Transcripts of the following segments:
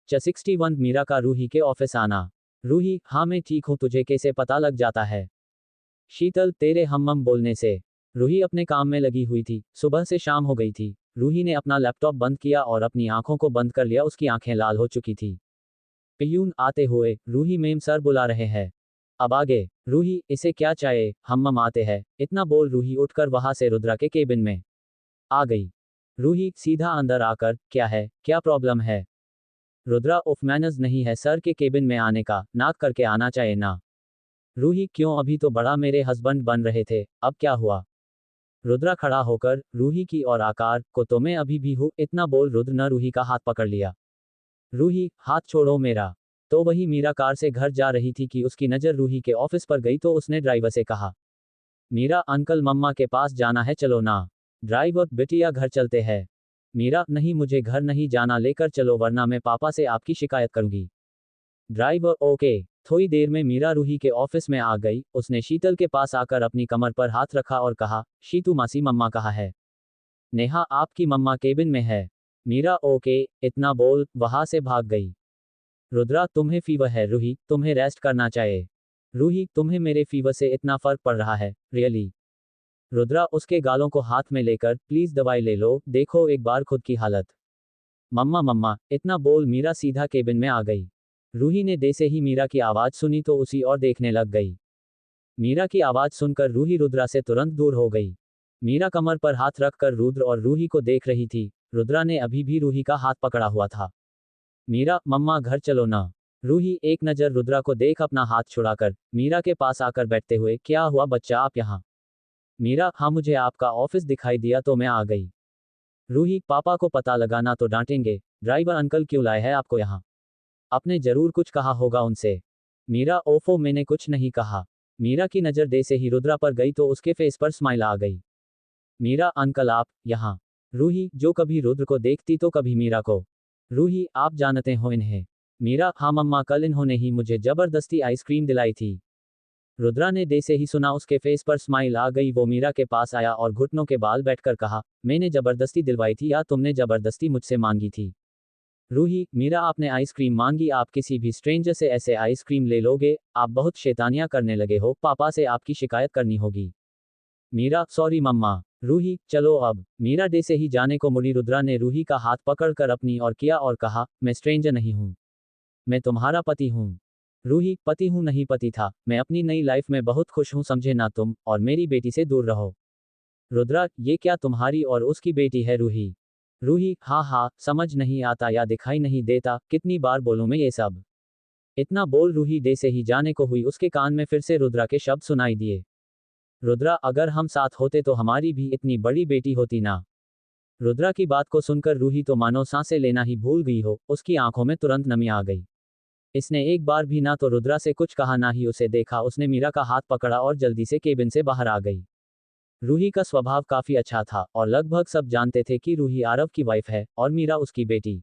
61 मीरा का रूही के ऑफिस आना। रूही, हाँ मैं ठीक हूँ, तुझे कैसे पता लग जाता है? शीतल, तेरे हम बोलने से। रूही अपने काम में लगी हुई थी, सुबह से शाम हो गई थी। रूही ने अपना लैपटॉप बंद किया और अपनी आंखों को बंद कर लिया, उसकी आंखें लाल हो चुकी थी। पियून आते हुए, रूही मेम सर बुला रहे हैं। अब आगे। रूही, इसे क्या चाहिए? हम आते हैं। इतना बोल रूही उठकर वहां से रुद्रा के केबिन में आ गई। रूही सीधा अंदर आकर, क्या है, क्या प्रॉब्लम है? रुद्रा, उफ मैनर्स नहीं है सर के केबिन में आने का, नाक करके आना चाहिए ना। रूही, क्यों, अभी तो बड़ा मेरे हस्बैंड बन रहे थे, अब क्या हुआ? रुद्रा खड़ा होकर रूही की और आकार को, तो मैं अभी भी हूँ, इतना बोल रुद्र ने रूही का हाथ पकड़ लिया। रूही, हाथ छोड़ो मेरा। तो वही मीरा कार से घर जा रही थी कि उसकी नज़र रूही के ऑफिस पर गई, तो उसने ड्राइवर से कहा, मीरा अंकल मम्मा के पास जाना है, चलो ना। ड्राइवर, बिटिया घर चलते हैं। मीरा, नहीं मुझे घर नहीं जाना, लेकर चलो वरना मैं पापा से आपकी शिकायत करूंगी। Driver, okay. थोड़ी देर में मीरा रूही के ऑफिस में आ गई। उसने शीतल के पास आकर अपनी कमर पर हाथ रखा और कहा, शीतू मासी मम्मा कहाँ है? नेहा, आपकी मम्मा केबिन में है। मीरा, ओके। इतना बोल वहां से भाग गई। रुद्रा, तुम्हें फीवर है रूही, तुम्हें रेस्ट करना चाहिए। रूही, तुम्हें मेरे फीवर से इतना फर्क पड़ रहा है, रियली? रुद्रा उसके गालों को हाथ में लेकर, प्लीज दवाई ले लो, देखो एक बार खुद की हालत। मम्मा मम्मा, इतना बोल मीरा सीधा केबिन में आ गई। रूही ने जैसे ही मीरा की आवाज सुनी तो उसी और देखने लग गई। मीरा की आवाज सुनकर रूही रुद्रा से तुरंत दूर हो गई। मीरा कमर पर हाथ रखकर रुद्र और रूही को देख रही थी। रुद्रा ने अभी भी रूही का हाथ पकड़ा हुआ था। मीरा, मम्मा घर चलो ना। रूही एक नज़र रुद्रा को देख अपना हाथ छुड़ाकर मीरा के पास आकर बैठते हुए, क्या हुआ बच्चा, आप यहाँ? मीरा, हाँ मुझे आपका ऑफिस दिखाई दिया तो मैं आ गई। रूही, पापा को पता लगाना तो डांटेंगे। ड्राइवर अंकल क्यों लाए हैं आपको यहाँ? आपने जरूर कुछ कहा होगा उनसे। मीरा, ओफो मैंने कुछ नहीं कहा। मीरा की नज़र जैसे ही रुद्रा पर गई तो उसके फेस पर स्माइल आ गई। मीरा, अंकल आप यहाँ? रूही, जो कभी रुद्र को देखती तो कभी मीरा को। रूही, आप जानते हो इन्हें? मीरा, हाँ मम्मा, कल इन्होंने ही मुझे जबरदस्ती आइसक्रीम दिलाई थी। रुद्रा ने जैसे ही सुना उसके फेस पर स्माइल आ गई। वो मीरा के पास आया और घुटनों के बाल बैठकर कहा, मैंने जबरदस्ती दिलवाई थी या तुमने जबरदस्ती मुझसे मांगी थी? रूही, मीरा आपने आइसक्रीम मांगी, आप किसी भी स्ट्रेंजर से ऐसे आइसक्रीम ले लोगे? आप बहुत शैतानियां करने लगे हो, पापा से आपकी शिकायत करनी होगी। मीरा, सॉरी मम्मा। रूही, चलो अब। मीरा जैसे ही जाने को मुड़ी, रुद्रा ने रूही का हाथ पकड़कर अपनी और किया और कहा, मैं स्ट्रेंजर नहीं हूँ, मैं तुम्हारा पति हूँ। रूही, पति हूँ नहीं पति था, मैं अपनी नई लाइफ में बहुत खुश हूँ, समझे ना तुम, और मेरी बेटी से दूर रहो। रुद्रा, ये क्या तुम्हारी और उसकी बेटी है रूही? रूही, हाँ हाँ, समझ नहीं आता या दिखाई नहीं देता, कितनी बार बोलूं मैं ये सब? इतना बोल रूही जैसे ही जाने को हुई, उसके कान में फिर से रुद्रा के शब्द सुनाई दिए, रुद्रा अगर हम साथ होते तो हमारी भी इतनी बड़ी बेटी होती ना। रुद्रा की बात को सुनकर रूही तो मानो सांसें लेना ही भूल गई हो, उसकी आंखों में तुरंत नमी आ गई। इसने एक बार भी ना तो रुद्रा से कुछ कहा ना ही उसे देखा। उसने मीरा का हाथ पकड़ा और जल्दी से केबिन से बाहर आ गई। रूही का स्वभाव काफी अच्छा था और लगभग सब जानते थे कि रूही आरव की वाइफ है और मीरा उसकी बेटी।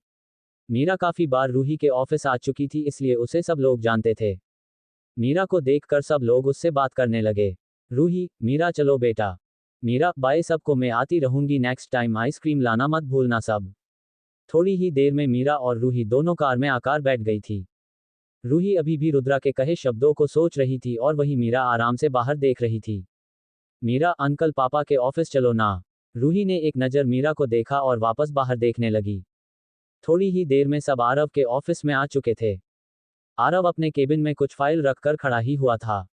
मीरा काफी बार रूही के ऑफिस आ चुकी थी, इसलिए उसे सब लोग जानते थे। मीरा को देखकर सब लोग उससे बात करने लगे। रूही, मीरा चलो बेटा। मीरा, बाय सबको, मैं आती रहूंगी, नेक्स्ट टाइम आइसक्रीम लाना मत भूलना सब। थोड़ी ही देर में मीरा और रूही दोनों कार में आकर बैठ गई थी। रूही अभी भी रुद्रा के कहे शब्दों को सोच रही थी और वही मीरा आराम से बाहर देख रही थी। मीरा, अंकल पापा के ऑफिस चलो ना। रूही ने एक नज़र मीरा को देखा और वापस बाहर देखने लगी। थोड़ी ही देर में सब आरव के ऑफिस में आ चुके थे। आरव अपने केबिन में कुछ फाइल रखकर खड़ा ही हुआ था।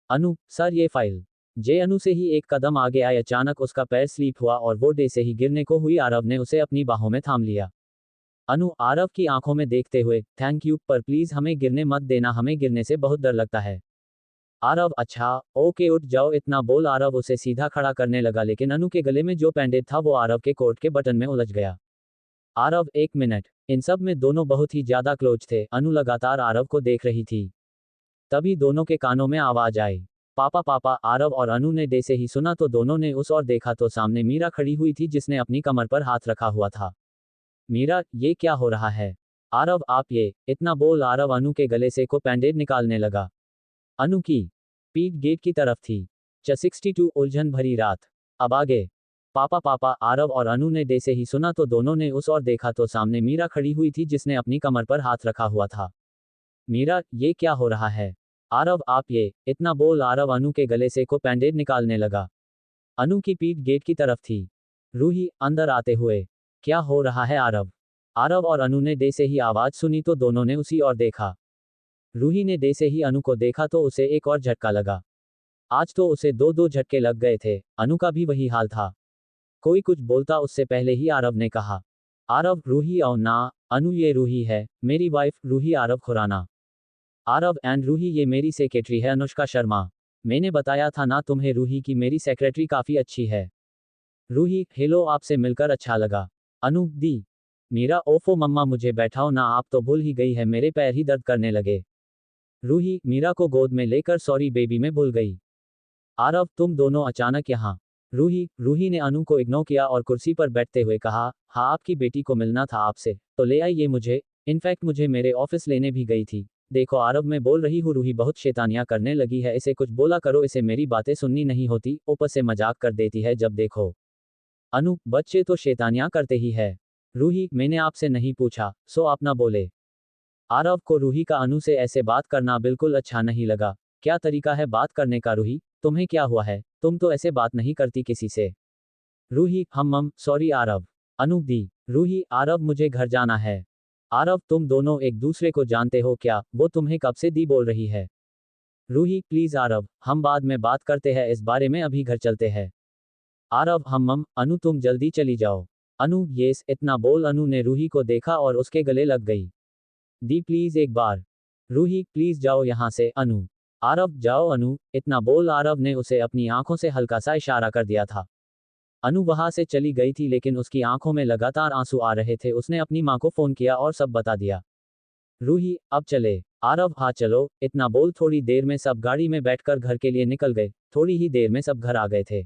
अनु, सर ये फाइल। जे अनु से ही एक कदम आगे आए, अचानक उसका पैर स्लिप हुआ और वो डे से ही गिरने को हुई। आरव ने उसे अपनी बाहों में थाम लिया। अनु आरव की आंखों में देखते हुए, थैंक यू, पर प्लीज हमें गिरने मत देना, हमें गिरने से बहुत डर लगता है। आरव, अच्छा ओके उठ जाओ, इतना बोल आरव उसे सीधा खड़ा करने लगा, लेकिन अनु के गले में जो बैंडेज था वो आरव के कोट के बटन में उलझ गया। आरव, एक मिनट। इन सब में दोनों बहुत ही ज्यादा क्लोज थे। अनु लगातार आरव को देख रही थी। तभी दोनों के कानों में आवाज आई, पापा पापा। आरव और अनु ने जैसे ही सुना तो दोनों ने उस और देखा तो सामने मीरा खड़ी हुई थी, जिसने अपनी कमर पर हाथ रखा हुआ था। मीरा, ये क्या हो रहा है? आरव, आप ये, इतना बोल आरव अनु के गले से को बैंडेज निकालने लगा। अनु की पीठ गेट की तरफ थी। 62 उलझन भरी रात। अब आगे। पापा पापा, आरव और अनु ने डे से ही सुना तो दोनों ने उस और देखा तो सामने मीरा खड़ी हुई थी जिसने अपनी कमर पर हाथ रखा हुआ था। मीरा, ये क्या हो रहा है? आरव, आप ये, इतना बोल आरव अनु के गले से को बैंडेड निकालने लगा। अनु की पीठ गेट की तरफ थी। रूही, अंदर आते हुए, क्या हो रहा है आरव? आरव और अनु ने डे से ही आवाज सुनी तो दोनों ने उसी और देखा। रूही ने डे से ही अनु को देखा तो उसे एक और झटका लगा। आज तो उसे दो दो झटके लग गए थे। अनु का भी वही हाल था। कोई कुछ बोलता उससे पहले ही आरव ने कहा, आरव, रूही और ना, अनु ये रूही है, मेरी वाइफ, रूही आरव खुराना। आरव एंड रूही, ये मेरी सेक्रेटरी है अनुष्का शर्मा। मैंने बताया था ना तुम्हें रूही की मेरी सेक्रेटरी काफी अच्छी है। रूही, हेलो, आपसे मिलकर अच्छा लगा। अनु, दी। मीरा, ओफो मम्मा मुझे बैठाओ ना, आप तो भूल ही गई है, मेरे पैर ही दर्द करने लगे। रूही, मीरा को गोद में लेकर सॉरी बेबी में भूल गई। आरव, तुम दोनों अचानक यहाँ? रूही ने अनु को इग्नोर किया और कुर्सी पर बैठते हुए कहा, हाँ आपकी बेटी को मिलना था आपसे, तो ले आइए मुझे, इनफैक्ट मुझे मेरे ऑफिस लेने भी गई थी। देखो आरव, मैं बोल रही हूँ रूही बहुत शैतानियां करने लगी है, इसे कुछ बोला करो, इसे मेरी बातें सुननी नहीं होती, ऊपर से मजाक कर देती है जब देखो। अनु, बच्चे तो शैतानियां करते ही है। रूही, मैंने आपसे नहीं पूछा, सो आप ना बोले। आरव को रूही का अनु से ऐसे बात करना बिल्कुल अच्छा नहीं लगा। क्या तरीका है बात करने का रूही, तुम्हें क्या हुआ है, तुम तो ऐसे बात नहीं करती किसी से। रूही, सॉरी आरव। अनु, दी। रूही, आरव मुझे घर जाना है। आरव, तुम दोनों एक दूसरे को जानते हो क्या, वो तुम्हें कब से दी बोल रही है। रूही, प्लीज आरव, हम बाद में बात करते हैं इस बारे में, अभी घर चलते हैं। आरव, अनु तुम जल्दी चली जाओ। अनु, येस, इतना बोल अनु ने रूही को देखा और उसके गले लग गई। दी प्लीज एक बार। रूही, प्लीज जाओ यहाँ से। अनु, आरव, जाओ अनु, इतना बोल आरव ने उसे अपनी आंखों से हल्का सा इशारा कर दिया था। अनु वहां से चली गई थी लेकिन उसकी आंखों में लगातार आंसू आ रहे थे। उसने अपनी मां को फोन किया और सब बता दिया। रूही, अब चले। आरव, हाँ चलो, इतना बोल थोड़ी देर में सब गाड़ी में बैठकर घर के लिए निकल गए। थोड़ी ही देर में सब घर आ गए थे।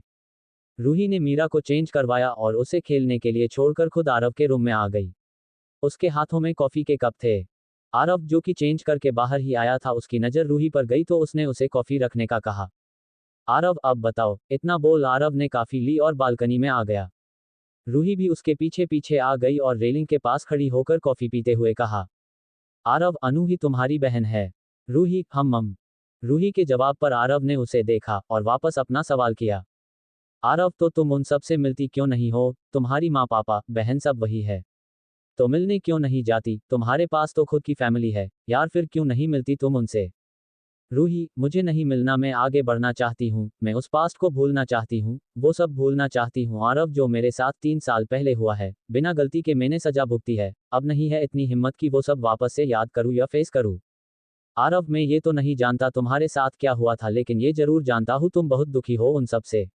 रूही ने मीरा को चेंज करवाया और उसे खेलने के लिए छोड़कर खुद आरव के रूम में आ गई। उसके हाथों में कॉफी के कप थे। आरव जो कि चेंज करके बाहर ही आया था, उसकी नज़र रूही पर गई तो उसने उसे कॉफी रखने का कहा। आरव, अब बताओ, इतना बोल आरव ने कॉफी ली और बालकनी में आ गया। रूही भी उसके पीछे पीछे आ गई और रेलिंग के पास खड़ी होकर कॉफी पीते हुए कहा, आरव, अनु ही तुम्हारी बहन है। रूही, रूही के जवाब पर आरव ने उसे देखा और वापस अपना सवाल किया। आरव, तो तुम उन सब से मिलती क्यों नहीं हो, तुम्हारी माँ पापा बहन सब वही है, तो मिलने क्यों नहीं जाती, तुम्हारे पास तो खुद की फैमिली है यार, फिर क्यों नहीं मिलती तुम उनसे। रूही, मुझे नहीं मिलना, मैं आगे बढ़ना चाहती हूँ, मैं उस पास्ट को भूलना चाहती हूँ, वो सब भूलना चाहती हूँ आरव जो मेरे साथ 3 साल पहले हुआ है, बिना गलती के मैंने सजा भुगती है, अब नहीं है इतनी हिम्मत कि वो सब वापस से याद करूँ या फेस करूँ। आरव, मैं ये तो नहीं जानता तुम्हारे साथ क्या हुआ था, लेकिन ये जरूर जानता हूँ तुम बहुत दुखी हो उन सब से।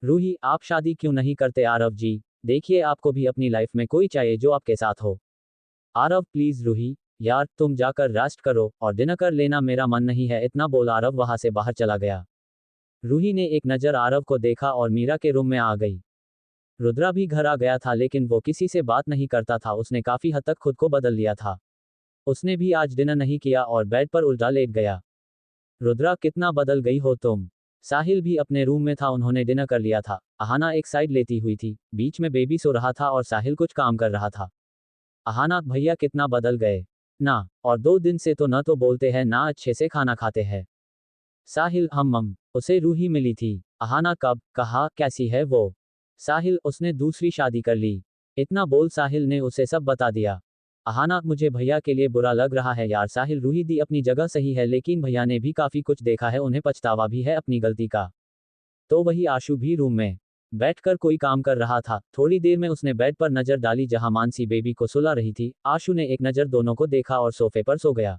रूही, आप शादी क्यों नहीं करते आरव जी, देखिए आपको भी अपनी लाइफ में कोई चाहिए जो आपके साथ हो। आरव, प्लीज रूही, यार तुम जाकर रेस्ट करो और डिनर कर लेना, मेरा मन नहीं है, इतना बोल आरव वहां से बाहर चला गया। रूही ने एक नज़र आरव को देखा और मीरा के रूम में आ गई। रुद्रा भी घर आ गया था लेकिन वो किसी से बात नहीं करता था, उसने काफी हद तक खुद को बदल लिया था। उसने भी आज डिनर नहीं किया और बेड पर उल्टा लेट गया। रुद्रा, कितना बदल गई हो तुम। साहिल भी अपने रूम में था, उन्होंने डिनर कर लिया था। अहाना एक साइड लेती हुई थी, बीच में बेबी सो रहा था और साहिल कुछ काम कर रहा था। अहाना, भैया कितना बदल गए ना, और 2 दिन से तो न तो बोलते हैं ना अच्छे से खाना खाते हैं। साहिल, उसे रूही मिली थी। अहाना, कब, कहा, कैसी है वो। साहिल, उसने दूसरी शादी कर ली। इतना बोल साहिल ने उसे सब बता दिया। अहाना, मुझे भैया के लिए बुरा लग रहा है यार। साहिल, रूही दी अपनी जगह सही है लेकिन भैया ने भी काफी कुछ देखा है, उन्हें पछतावा भी है अपनी गलती का। तो वही आशु भी रूम में बैठकर कोई काम कर रहा था। थोड़ी देर में उसने बेड पर नजर डाली जहां मानसी बेबी को सुला रही थी। आशु ने एक नजर दोनों को देखा और सोफे पर सो गया।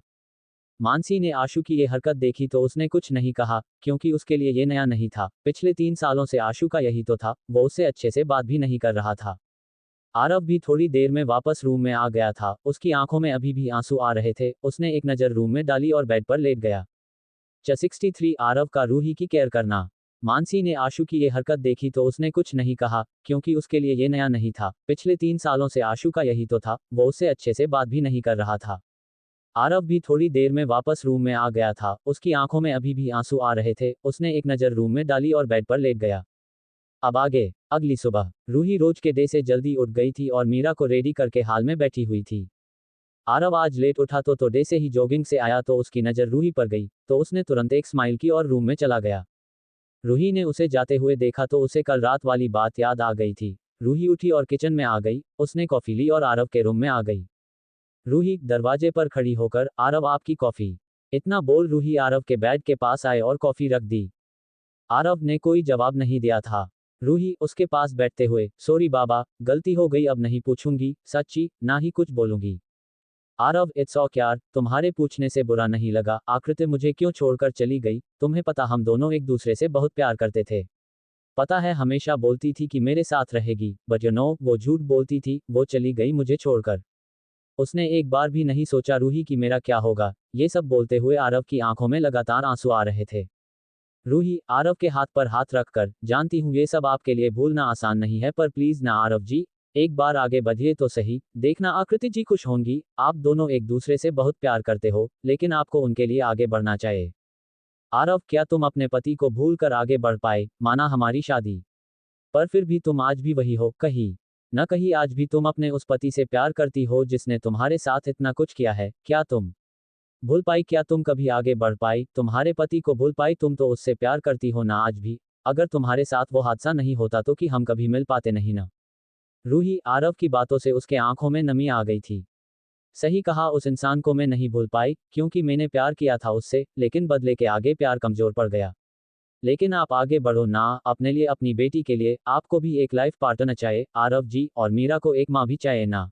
मानसी ने आशु की ये हरकत देखी तो उसने कुछ नहीं कहा, क्योंकि उसके लिए ये नया नहीं था, पिछले 3 सालों से आशु का यही तो था, वो उससे अच्छे से बात भी नहीं कर रहा था। आरव भी थोड़ी देर में वापस रूम में आ गया था, उसकी आंखों में अभी भी आंसू आ रहे थे। उसने एक नज़र रूम में डाली और बेड पर लेट गया। 63 आरव का रूही की केयर करना। मानसी ने आशु की ये हरकत देखी तो उसने कुछ नहीं कहा, क्योंकि उसके लिए ये नया नहीं था, पिछले 3 सालों से आशु का यही तो था, वो उससे अच्छे से बात भी नहीं कर रहा था। आरव भी थोड़ी देर में वापस रूम में आ गया था, उसकी आंखों में अभी भी आंसू आ रहे थे। उसने एक नज़र रूम में डाली और बेड पर लेट गया। अब आगे अगली सुबह रूही रोज के डे से जल्दी उठ गई थी और मीरा को रेडी करके हाल में बैठी हुई थी। आरव आज लेट उठा तो डे से ही जॉगिंग से आया तो उसकी नज़र रूही पर गई, तो उसने तुरंत एक स्माइल की और रूम में चला गया। रूही ने उसे जाते हुए देखा तो उसे कल रात वाली बात याद आ गई थी। रूही उठी और किचन में आ गई, उसने कॉफ़ी ली और आरव के रूम में आ गई। रूही दरवाजे पर खड़ी होकर, आरव आपकी कॉफ़ी। इतना बोल रूही आरव के बेड के पास आए और कॉफ़ी रख दी। आरव ने कोई जवाब नहीं दिया था। रूही उसके पास बैठते हुए, सॉरी बाबा, गलती हो गई, अब नहीं पूछूंगी, सच्ची, ना ही कुछ बोलूंगी। आरव इट्स ओके यार, तुम्हारे पूछने से बुरा नहीं लगा, आकृति मुझे क्यों छोड़कर चली गई, तुम्हें पता हम दोनों एक दूसरे से बहुत प्यार करते थे। पता है हमेशा बोलती थी कि मेरे साथ रहेगी, बट यू नो वो झूठ बोलती थी, वो चली गई मुझे छोड़कर। उसने एक बार भी नहीं सोचा रूही कि मेरा क्या होगा। ये सब बोलते हुए आरव की आंखों में लगातार आंसू आ रहे थे। रूही आरव के हाथ पर हाथ रखकर, जानती हूँ ये सब आपके लिए भूलना आसान नहीं है, पर प्लीज ना आरव जी, एक बार आगे बढ़िए तो सही, देखना आकृति जी खुश होंगी, आप दोनों एक दूसरे से बहुत प्यार करते हो, लेकिन आपको उनके लिए आगे बढ़ना चाहिए। आरव क्या तुम अपने पति को भूल कर आगे बढ़ पाए, माना हमारी शादी, पर फिर भी तुम आज भी वही हो, कहीं न कहीं आज भी तुम अपने उस पति से प्यार करती हो जिसने तुम्हारे साथ इतना कुछ किया है, क्या तुम भूल पाई, क्या तुम कभी आगे बढ़ पाई, तुम्हारे पति को भूल पाई, तुम तो उससे प्यार करती हो ना आज भी, अगर तुम्हारे साथ वो हादसा नहीं होता तो कि हम कभी मिल पाते नहीं ना। रूही आरव की बातों से उसके आंखों में नमी आ गई थी। सही कहा, उस इंसान को मैं नहीं भूल पाई, क्योंकि मैंने प्यार किया था उससे, लेकिन बदले के आगे प्यार कमजोर पड़ गया। लेकिन आप आगे बढ़ो ना, अपने लिए, अपनी बेटी के लिए, आपको भी एक लाइफ पार्टनर चाहिए आरव जी, और मीरा को एक माँ भी चाहिए ना।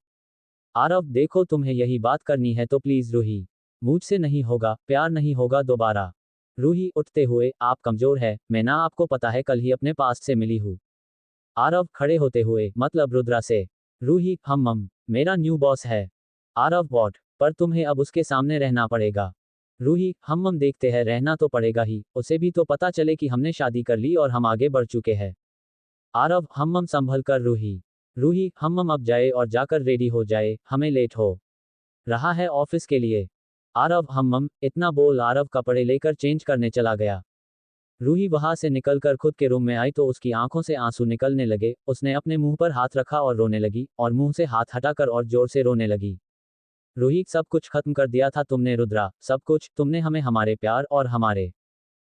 आरव देखो, तुम्हें यही बात करनी है तो प्लीज रूही, मुझसे नहीं होगा, प्यार नहीं होगा दोबारा। रूही उठते हुए, आप कमजोर है, मैं ना, आपको पता है कल ही अपने पास्ट से मिली हूँ। आरव खड़े होते हुए, मतलब रुद्रा से। रूही हम मेरा न्यू बॉस है। आरव वॉट, पर तुम्हें अब उसके सामने रहना पड़ेगा। रूही हम देखते हैं, रहना तो पड़ेगा ही, उसे भी तो पता चले कि हमने शादी कर ली और हम आगे बढ़ चुके हैं। आरव हम संभल कर रूही। रूही हम अब जाए और जाकर रेडी हो जाए, हमें लेट हो रहा है ऑफिस के लिए। आरव हम इतना बोल आरव कपड़े लेकर चेंज करने चला गया। रूही वहां से निकलकर खुद के रूम में आई तो उसकी आंखों से आंसू निकलने लगे, उसने अपने मुंह पर हाथ रखा और रोने लगी, और मुंह से हाथ हटाकर और जोर से रोने लगी। रूही सब कुछ खत्म कर दिया था तुमने रुद्रा, सब कुछ, तुमने हमें, हमारे प्यार और हमारे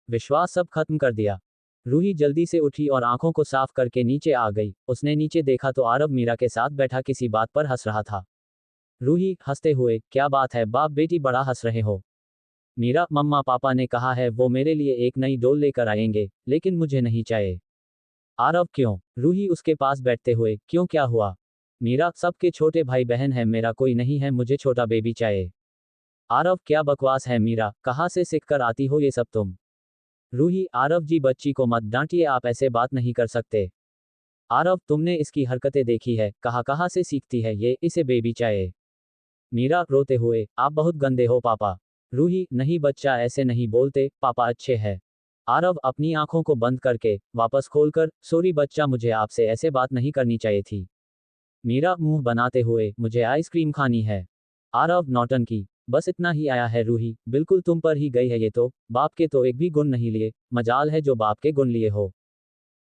विश्वास सब खत्म कर दिया। रूही जल्दी से उठी और आंखों को साफ करके नीचे आ गई, उसने नीचे देखा तो आरव मीरा के साथ बैठा किसी बात पर हंस रहा था। रूही हंसते हुए, क्या बात है बाप बेटी बड़ा हंस रहे हो। मीरा मम्मा पापा ने कहा है वो मेरे लिए एक नई डॉल लेकर आएंगे, लेकिन मुझे नहीं चाहिए। आरव क्यों। रूही उसके पास बैठते हुए, क्यों क्या हुआ। मीरा सबके छोटे भाई बहन है, मेरा कोई नहीं है, मुझे छोटा बेबी चाहिए। आरव क्या बकवास है मीरा, कहाँ से सीख कर आती हो ये सब तुम। रूही आरव जी बच्ची को मत डांटिए, आप ऐसे बात नहीं कर सकते। आरव तुमने इसकी हरकतें देखी है, कहाँ से सीखती है ये, इसे बेबी चाहिए। मीरा रोते हुए, आप बहुत गंदे हो पापा। रूही नहीं बच्चा ऐसे नहीं बोलते, पापा अच्छे हैं। आरव अपनी आंखों को बंद करके वापस खोलकर, सॉरी बच्चा, मुझे आपसे ऐसे बात नहीं करनी चाहिए थी। मीरा मुंह बनाते हुए, मुझे आइसक्रीम खानी है। आरव नौटंकी, बस इतना ही आया है रूही, बिल्कुल तुम पर ही गई है ये तो, बाप के तो एक भी गुण नहीं लिए, मजाल है जो बाप के गुण लिए हो।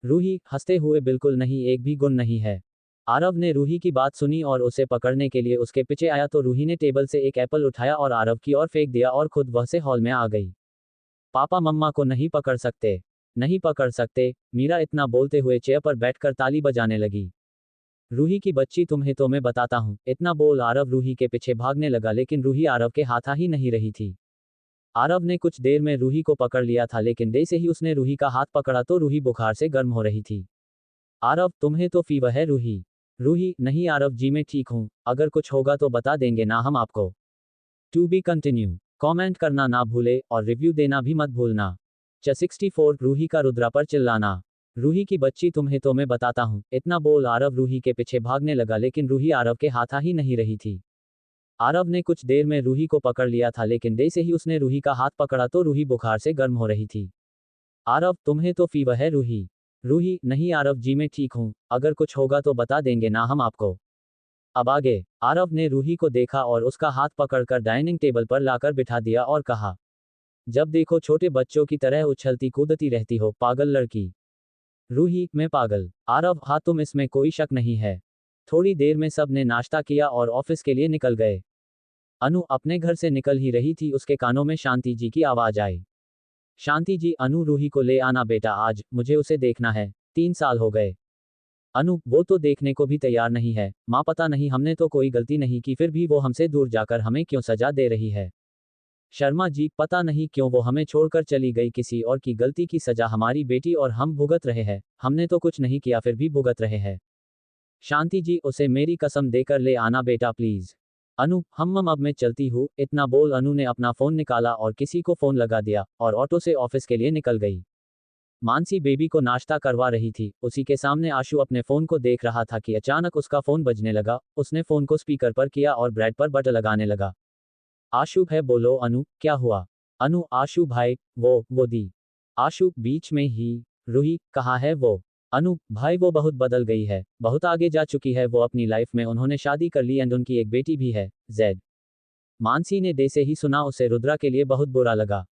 रूही हंसते हुए, बिल्कुल नहीं, एक भी गुण नहीं है। आरव ने रूही की बात सुनी और उसे पकड़ने के लिए उसके पीछे आया तो रूही ने टेबल से एक एप्पल उठाया और आरव की ओर फेंक दिया और खुद वह से हॉल में आ गई। पापा मम्मा को नहीं पकड़ सकते, नहीं पकड़ सकते। मीरा इतना बोलते हुए चेयर पर बैठकर ताली बजाने लगी। रूही की बच्ची, तुम्हें तो मैं बताता हूँ, इतना बोल आरव रूही के पीछे भागने लगा, लेकिन रूही आरव के हाथ आ ही नहीं रही थी। आरव ने कुछ देर में रूही को पकड़ लिया था, लेकिन जैसे ही उसने रूही का हाथ पकड़ा तो रूही बुखार से गर्म हो रही थी। आरव तुम्हें तो फीवर है रूही। रूही नहीं आरव जी मैं ठीक हूँ, अगर कुछ होगा तो बता देंगे ना हम आपको। To be continue. कमेंट करना ना भूले और रिव्यू देना भी मत भूलना। 64 रूही का रुद्रा पर चिल्लाना। रूही की बच्ची, तुम्हें तो मैं बताता हूँ, इतना बोल आरव रूही के पीछे भागने लगा, लेकिन रूही आरव के हाथ आ ही नहीं रही थी। आरव ने कुछ देर में रूही को पकड़ लिया था, लेकिन जैसे ही उसने रूही का हाथ पकड़ा तो रूही बुखार से गर्म हो रही थी। आरव तुम्हें तो फीवर है रूही। रूही नहीं आरव जी मैं ठीक हूँ, अगर कुछ होगा तो बता देंगे ना हम आपको। अब आगे। आरव ने रूही को देखा और उसका हाथ पकड़कर डाइनिंग टेबल पर लाकर बिठा दिया और कहा, जब देखो छोटे बच्चों की तरह उछलती कूदती रहती हो, पागल लड़की। रूही, मैं पागल। आरव, हाँ तुम, इसमें कोई शक नहीं है। थोड़ी देर में सब ने नाश्ता किया और ऑफिस के लिए निकल गए। अनु अपने घर से निकल ही रही थी, उसके कानों में शांति जी की आवाज आई। शांति जी, अनु, रूही को ले आना बेटा, आज मुझे उसे देखना है। 3 साल हो गए। अनु, वो तो देखने को भी तैयार नहीं है। माँ, पता नहीं हमने तो कोई गलती नहीं की, फिर भी वो हमसे दूर जाकर हमें क्यों सजा दे रही है। शर्मा जी, पता नहीं क्यों वो हमें छोड़कर चली गई, किसी और की गलती की सजा हमारी बेटी और हम भुगत रहे हैं। हमने तो कुछ नहीं किया, फिर भी भुगत रहे हैं। शांति जी, उसे मेरी कसम देकर ले आना बेटा, प्लीज। अनु, हम अब मैं चलती हूँ। इतना बोल अनु ने अपना फोन निकाला और किसी को फोन लगा दिया और ऑटो से ऑफिस के लिए निकल गई। मानसी बेबी को नाश्ता करवा रही थी, उसी के सामने आशु अपने फोन को देख रहा था कि अचानक उसका फोन बजने लगा। उसने फोन को स्पीकर पर किया और ब्रेड पर बटर लगाने लगा। आशु है, बोलो अनु, क्या हुआ। अनु, आशु भाई, वो दी। आशु बीच में ही, रूही, कहाँ है वो। अनु, भाई वो बहुत बदल गई है, बहुत आगे जा चुकी है वो अपनी लाइफ में, उन्होंने शादी कर ली एंड उनकी एक बेटी भी है, जेड। मानसी ने दे से ही सुना, उसे रुद्रा के लिए बहुत बुरा लगा।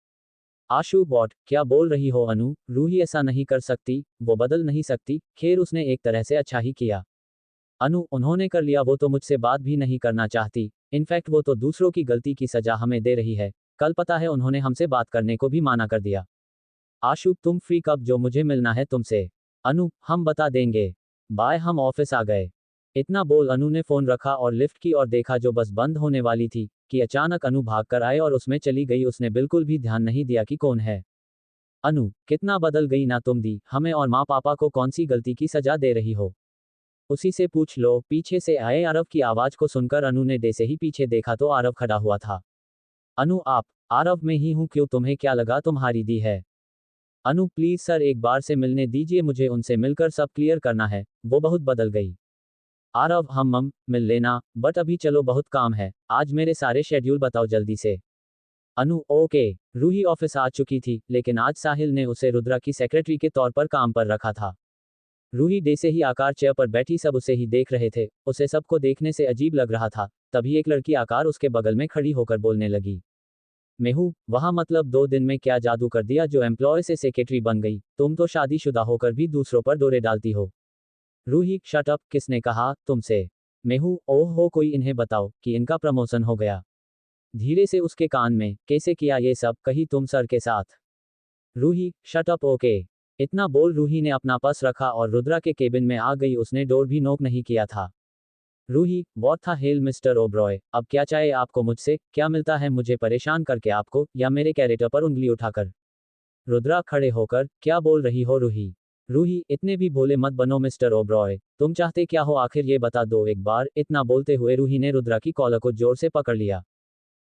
आशु, वॉट, क्या बोल रही हो अनु, रूही ऐसा नहीं कर सकती, वो बदल नहीं सकती, खैर उसने एक तरह से अच्छा ही किया। अनु, उन्होंने कर लिया, वो तो मुझसे बात भी नहीं करना चाहती। इनफैक्ट वो तो दूसरों की गलती की सजा हमें दे रही है। कल पता है उन्होंने हमसे बात करने को भी माना कर दिया। आशु, तुम फ्री कब, जो मुझे मिलना है तुमसे। अनु, हम बता देंगे। बाय, हम ऑफिस आ गए। इतना बोल अनु ने फोन रखा और लिफ्ट की और देखा जो बस बंद होने वाली थी कि अचानक अनु भाग कर आए और उसमें चली गई। उसने बिल्कुल भी ध्यान नहीं दिया कि कौन है। अनु, कितना बदल गई ना तुम दी, हमें और माँ पापा को कौन सी गलती की सजा दे रही हो। उसी से पूछ लो। पीछे से आए आरव की आवाज को सुनकर अनु ने दे से ही पीछे देखा तो आरव खड़ा हुआ था। अनु, आप। आरव, मैं ही हूं, क्यों, तुम्हें क्या लगा तुम्हारी दी है। अनु, प्लीज सर, एक बार से मिलने दीजिए मुझे, उनसे मिलकर सब क्लियर करना है, वो बहुत बदल गई। आरव, हम मिल लेना, बट अभी चलो, बहुत काम है, आज मेरे सारे शेड्यूल बताओ जल्दी से। अनु, ओके। रूही ऑफिस आ चुकी थी, लेकिन आज साहिल ने उसे रुद्रा की सेक्रेटरी के तौर पर काम पर रखा था। रूही डे से ही आकार चेयर पर बैठी, सब उसे ही देख रहे थे। उसे सबको देखने से अजीब लग रहा था। तभी एक लड़की आकार उसके बगल में खड़ी होकर बोलने लगी। मेहू, वहाँ मतलब 2 दिन में क्या जादू कर दिया जो एम्प्लॉय से सेक्रेटरी बन गई, तुम तो शादीशुदा होकर भी दूसरों पर डोरे डालती हो। रूही, शट अप, किसने कहा तुमसे। मेहू, ओह हो, कोई इन्हें बताओ कि इनका प्रमोशन हो गया। धीरे से उसके कान में, कैसे किया ये सब, कहीं तुम सर के साथ। Roohi, shut up, okay. इतना बोल रूही ने अपना पर्स रखा और रुद्रा के केबिन में आ गई, उसने डोर भी नॉक नहीं किया था। रूही, व्हाट था हेल मिस्टर ओब्रॉय, अब क्या चाहिए आपको मुझसे, क्या मिलता है मुझे परेशान करके आपको, या मेरे कैरेक्टर पर उंगली उठाकर। रुद्रा खड़े होकर, क्या बोल रही हो रूही। रूही, इतने भी भोले मत बनो मिस्टर ओब्रॉय, तुम चाहते क्या हो आखिर ये बता दो एक बार। इतना बोलते हुए रूही ने रुद्रा की कॉलर को जोर से पकड़ लिया।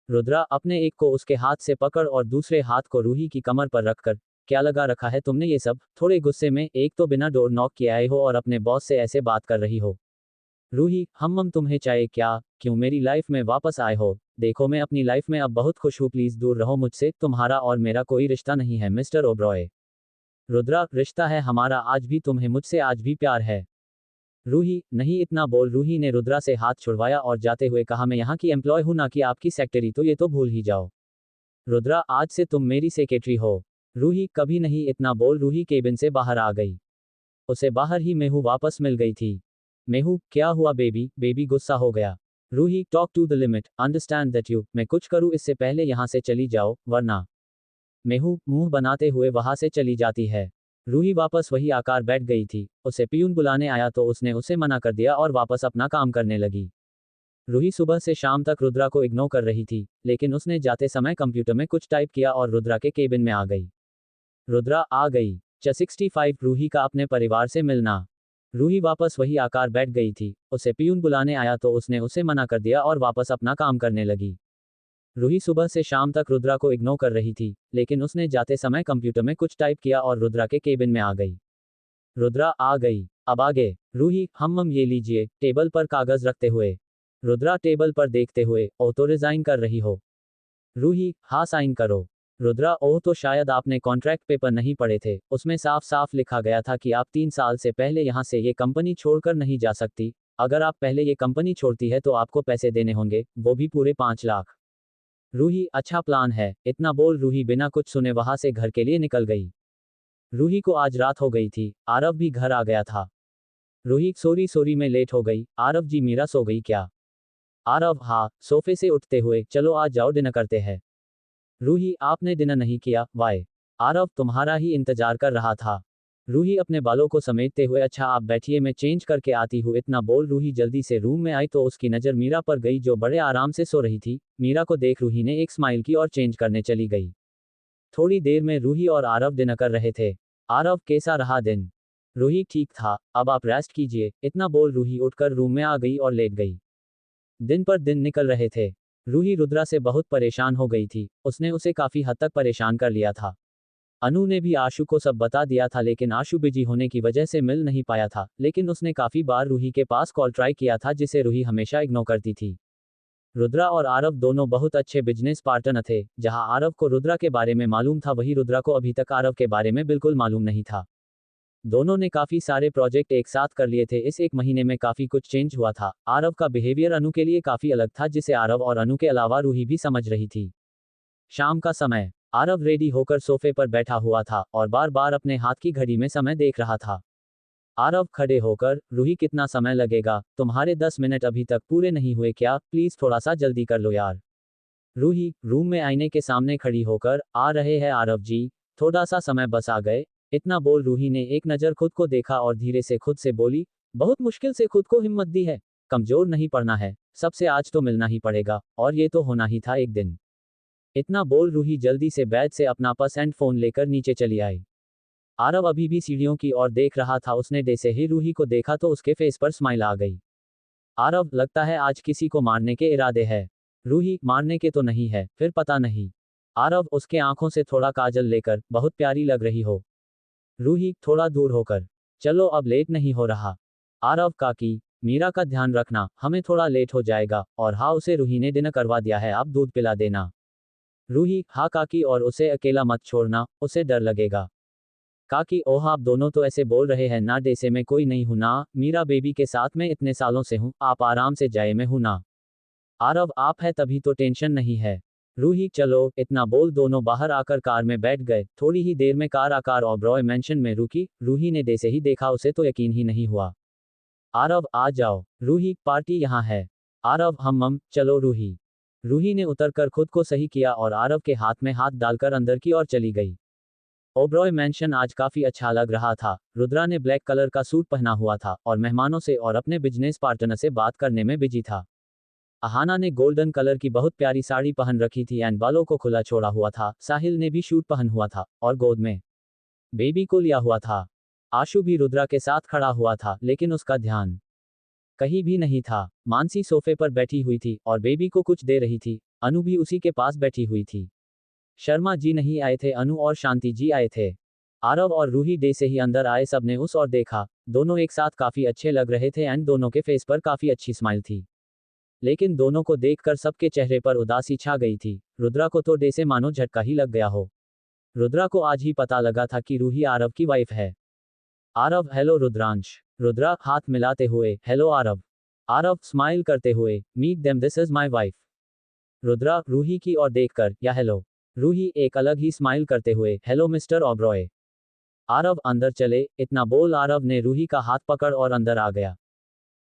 रुद्रा अपने एक को उसके हाथ से पकड़ और दूसरे हाथ को रूही की कमर पर रखकर, क्या लगा रखा है तुमने ये सब, थोड़े गुस्से में, एक तो बिना डोर नॉक किए आए हो और अपने बॉस से ऐसे बात कर रही हो। रूही, हम तुम्हें चाहिए क्या, क्यों मेरी लाइफ में वापस आए हो। देखो मैं अपनी लाइफ में अब बहुत खुश हूँ, प्लीज दूर रहो मुझसे, तुम्हारा और मेरा कोई रिश्ता नहीं है मिस्टर ओब्रॉय। रुद्रा, रिश्ता है हमारा, आज भी तुम्हें मुझसे आज भी प्यार है। रूही, नहीं, इतना बोल रूही ने रुद्रा से हाथ छुड़वाया और जाते हुए कहा, मैं यहाँ की एम्प्लॉय हूँ ना कि आपकी सेक्रेटरी, तो ये तो भूल ही जाओ। रुद्रा, आज से तुम मेरी सेक्रेटरी हो। रूही, कभी नहीं, इतना बोल रूही केबिन से बाहर आ गई। उसे बाहर ही मेहू वापस मिल गई थी। मेहू, क्या हुआ बेबी, बेबी गुस्सा हो गया। Roohi, talk to the limit, understand that you, मैं कुछ करूँ इससे पहले यहाँ से चली जाओ, वरना। मेहू मुंह बनाते हुए वहां से चली जाती है। रूही वापस वही आकार बैठ गई थी। उसे पियून बुलाने आया तो उसने उसे मना कर दिया और वापस अपना काम करने लगी। रूही सुबह से शाम तक रुद्रा को इग्नोर कर रही थी, लेकिन उसने जाते समय कंप्यूटर में कुछ टाइप किया और रुद्रा के केबिन में आ गई। रुद्रा आ गई। 65 रूही का अपने परिवार से मिलना। रूही वापस वही आकार बैठ गई थी। उसे पियून बुलाने आया तो उसने उसे मना कर दिया और वापस अपना काम करने लगी। रूही सुबह से शाम तक रुद्रा को इग्नोर कर रही थी, लेकिन उसने जाते समय कंप्यूटर में कुछ टाइप किया और रुद्रा के केबिन में आ गई। रुद्रा आ गई। अब आगे। रूही, हम ये लीजिए, टेबल पर कागज रखते हुए। रुद्रा टेबल पर देखते हुए, ओह तो रिजाइन कर रही हो। रूही, हाँ साइन करो। रुद्रा, ओह तो शायद आपने कॉन्ट्रैक्ट पेपर नहीं पढ़े थे, उसमें साफ साफ लिखा गया था कि आप 3 साल से पहले यहाँ से ये कंपनी छोड़कर नहीं जा सकती। अगर आप पहले ये कंपनी छोड़ती है तो आपको पैसे देने होंगे, वो भी पूरे 5 लाख। रूही, अच्छा प्लान है। इतना बोल रूही बिना कुछ सुने वहां से घर के लिए निकल गई। रूही को आज रात हो गई थी, आरव भी घर आ गया था। रूही सॉरी सॉरी मैं लेट हो गई, आरव जी मीरा सो गई क्या? आरव हाँ, सोफे से उठते हुए चलो आज जाओ डिनर करते हैं। रूही आपने डिनर नहीं किया, वाई? आरव तुम्हारा ही इंतजार कर रहा था। रूही अपने बालों को समेटते हुए अच्छा आप बैठिए मैं चेंज करके आती हूँ इतना बोल रूही जल्दी से रूम में आई तो उसकी नज़र मीरा पर गई जो बड़े आराम से सो रही थी। मीरा को देख रूही ने एक स्माइल की और चेंज करने चली गई। थोड़ी देर में रूही और आरव डिनर कर रहे थे। आरव कैसा रहा दिन? रूही ठीक था, अब आप रेस्ट कीजिए इतना बोल रूही उठकर रूम में आ गई और लेट गई। दिन पर दिन निकल रहे थे। रूही रुद्रा से बहुत परेशान हो गई थी, उसने उसे काफी हद तक परेशान कर लिया था। अनु ने भी आशु को सब बता दिया था लेकिन आशु बिजी होने की वजह से मिल नहीं पाया था, लेकिन उसने काफी बार रूही के पास कॉल ट्राई किया था जिसे रूही हमेशा इग्नोर करती थी। रुद्रा और आरव दोनों बहुत अच्छे बिजनेस पार्टनर थे, जहां आरव को रुद्रा के बारे में मालूम था वही रुद्रा को अभी तक आरव के बारे में बिल्कुल मालूम नहीं था। दोनों ने काफी सारे प्रोजेक्ट एक साथ कर लिए थे, इस एक महीने में काफी कुछ चेंज हुआ था। आरव का बिहेवियर अनु के लिए काफी अलग था जिसे आरव और अनु के अलावा रूही भी समझ रही थी। शाम का समय, आरव रेडी होकर सोफे पर बैठा हुआ था और बार बार अपने हाथ की घड़ी में समय देख रहा था। आरव खड़े होकर रूही कितना समय लगेगा, तुम्हारे 10 मिनट अभी तक पूरे नहीं हुए क्या, प्लीज थोड़ा सा जल्दी कर लो यार। रूही रूम में आईने के सामने खड़ी होकर आ रहे हैं आरव जी, थोड़ा सा समय बस आ गए इतना बोल रूही ने एक नज़र खुद को देखा और धीरे से खुद से बोली, बहुत मुश्किल से खुद को हिम्मत दी है, कमजोर नहीं पड़ना है, सबसे आज तो मिलना ही पड़ेगा और ये तो होना ही था एक दिन। इतना बोल रूही जल्दी से बेड से अपना पर्स एंड फोन लेकर नीचे चली आई। आरव अभी भी सीढ़ियों की ओर देख रहा था, उसने जैसे ही रूही को देखा तो उसके फेस पर स्माइल आ गई। आरव लगता है आज किसी को मारने के इरादे है। रूही मारने के तो नहीं है, फिर पता नहीं। आरव उसके आंखों से थोड़ा काजल लेकर, बहुत प्यारी लग रही हो। रूही थोड़ा दूर होकर, चलो अब लेट नहीं हो रहा। आरव काकी मीरा का ध्यान रखना, हमें थोड़ा लेट हो जाएगा, और हाँ उसे रूही ने डिनर करवा दिया है, आप दूध पिला देना। रूही हाँ काकी और उसे अकेला मत छोड़ना, उसे डर लगेगा। काकी ओह आप दोनों तो ऐसे बोल रहे हैं ना जैसे मैं कोई नहीं हूं ना, मीरा बेबी के साथ मैं इतने सालों से हूं, आप आराम से जाए मैं हूं ना। आरव आप है तभी तो टेंशन नहीं है। रूही चलो इतना बोल दोनों बाहर आकर कार में बैठ गए। थोड़ी ही देर में कार आकार ओबरॉय मैंशन में रुकी। रूही ने जैसे ही देखा उसे तो यकीन ही नहीं हुआ। आरव आ जाओ, रूही पार्टी यहाँ है। आरव हम चलो रूही। रूही ने उतरकर खुद को सही किया और आरव के हाथ में हाथ डालकर अंदर की ओर चली गई। ओबरॉय मैंशन आज काफी अच्छा लग रहा था। रुद्रा ने ब्लैक कलर का सूट पहना हुआ था और मेहमानों से और अपने बिजनेस पार्टनर से बात करने में बिजी था। अहाना ने गोल्डन कलर की बहुत प्यारी साड़ी पहन रखी थी एंड बालों को खुला छोड़ा हुआ था। साहिल ने भी शूट पहन हुआ था और गोद में बेबी को लिया हुआ था। आशु भी रुद्रा के साथ खड़ा हुआ था लेकिन उसका ध्यान कहीं भी नहीं था। मानसी सोफे पर बैठी हुई थी और बेबी को कुछ दे रही थी। अनु भी उसी के पास बैठी हुई थी। शर्मा जी नहीं आए थे, अनु और शांति जी आए थे। आरव और रूही डे से ही अंदर आए, सबने उस और देखा। दोनों एक साथ काफी अच्छे लग रहे थे एंड दोनों के फेस पर काफी अच्छी स्माइल थी। लेकिन दोनों को देखकर सबके चेहरे पर उदासी छा गई थी। रुद्रा को तो डे से मानो झटका ही लग गया हो। रुद्रा को आज ही पता लगा था कि रूही आरव की वाइफ है। आरव हेलो रुद्रांश। रुद्रा हाथ मिलाते हुए हेलो आरव। आरव स्माइल करते हुए meet them this is my wife. Rudra Roohi की ओर देखकर या हेलो। रूही एक अलग ही स्माइल करते हुए हेलो मिस्टर ओबरॉय। आरव अंदर चले इतना बोल आरव ने रूही का हाथ पकड़ और अंदर आ गया।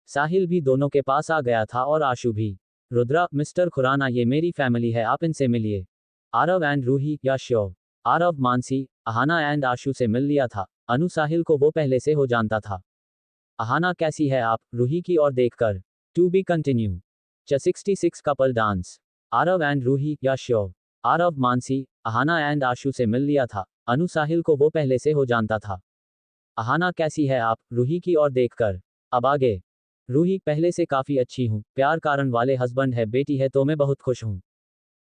साहिल भी दोनों के पास आ गया था और आशु भी। रुद्रा मिस्टर खुराना ये मेरी फैमिली है, आप इनसे मिलिए। Aarav and Roohi yeah sure. Aarav Mansi Ahana and Ashu से मिल लिया था। अनु साहिल को वो पहले से हो जानता था। अहाना कैसी है आप, रूही की ओर देखकर। To be continue. 66 couple dance. Aarav and Roohi yeah sure. Aarav Mansi Ahana and Ashu से मिल लिया था। अनु साहिल को वो पहले से हो जानता था। अहाना कैसी है आप, रूही की ओर देखकर। अब आगे। रूही पहले से काफी अच्छी हूँ, प्यार कारण वाले हस्बैंड है, बेटी है तो मैं बहुत खुश हूँ।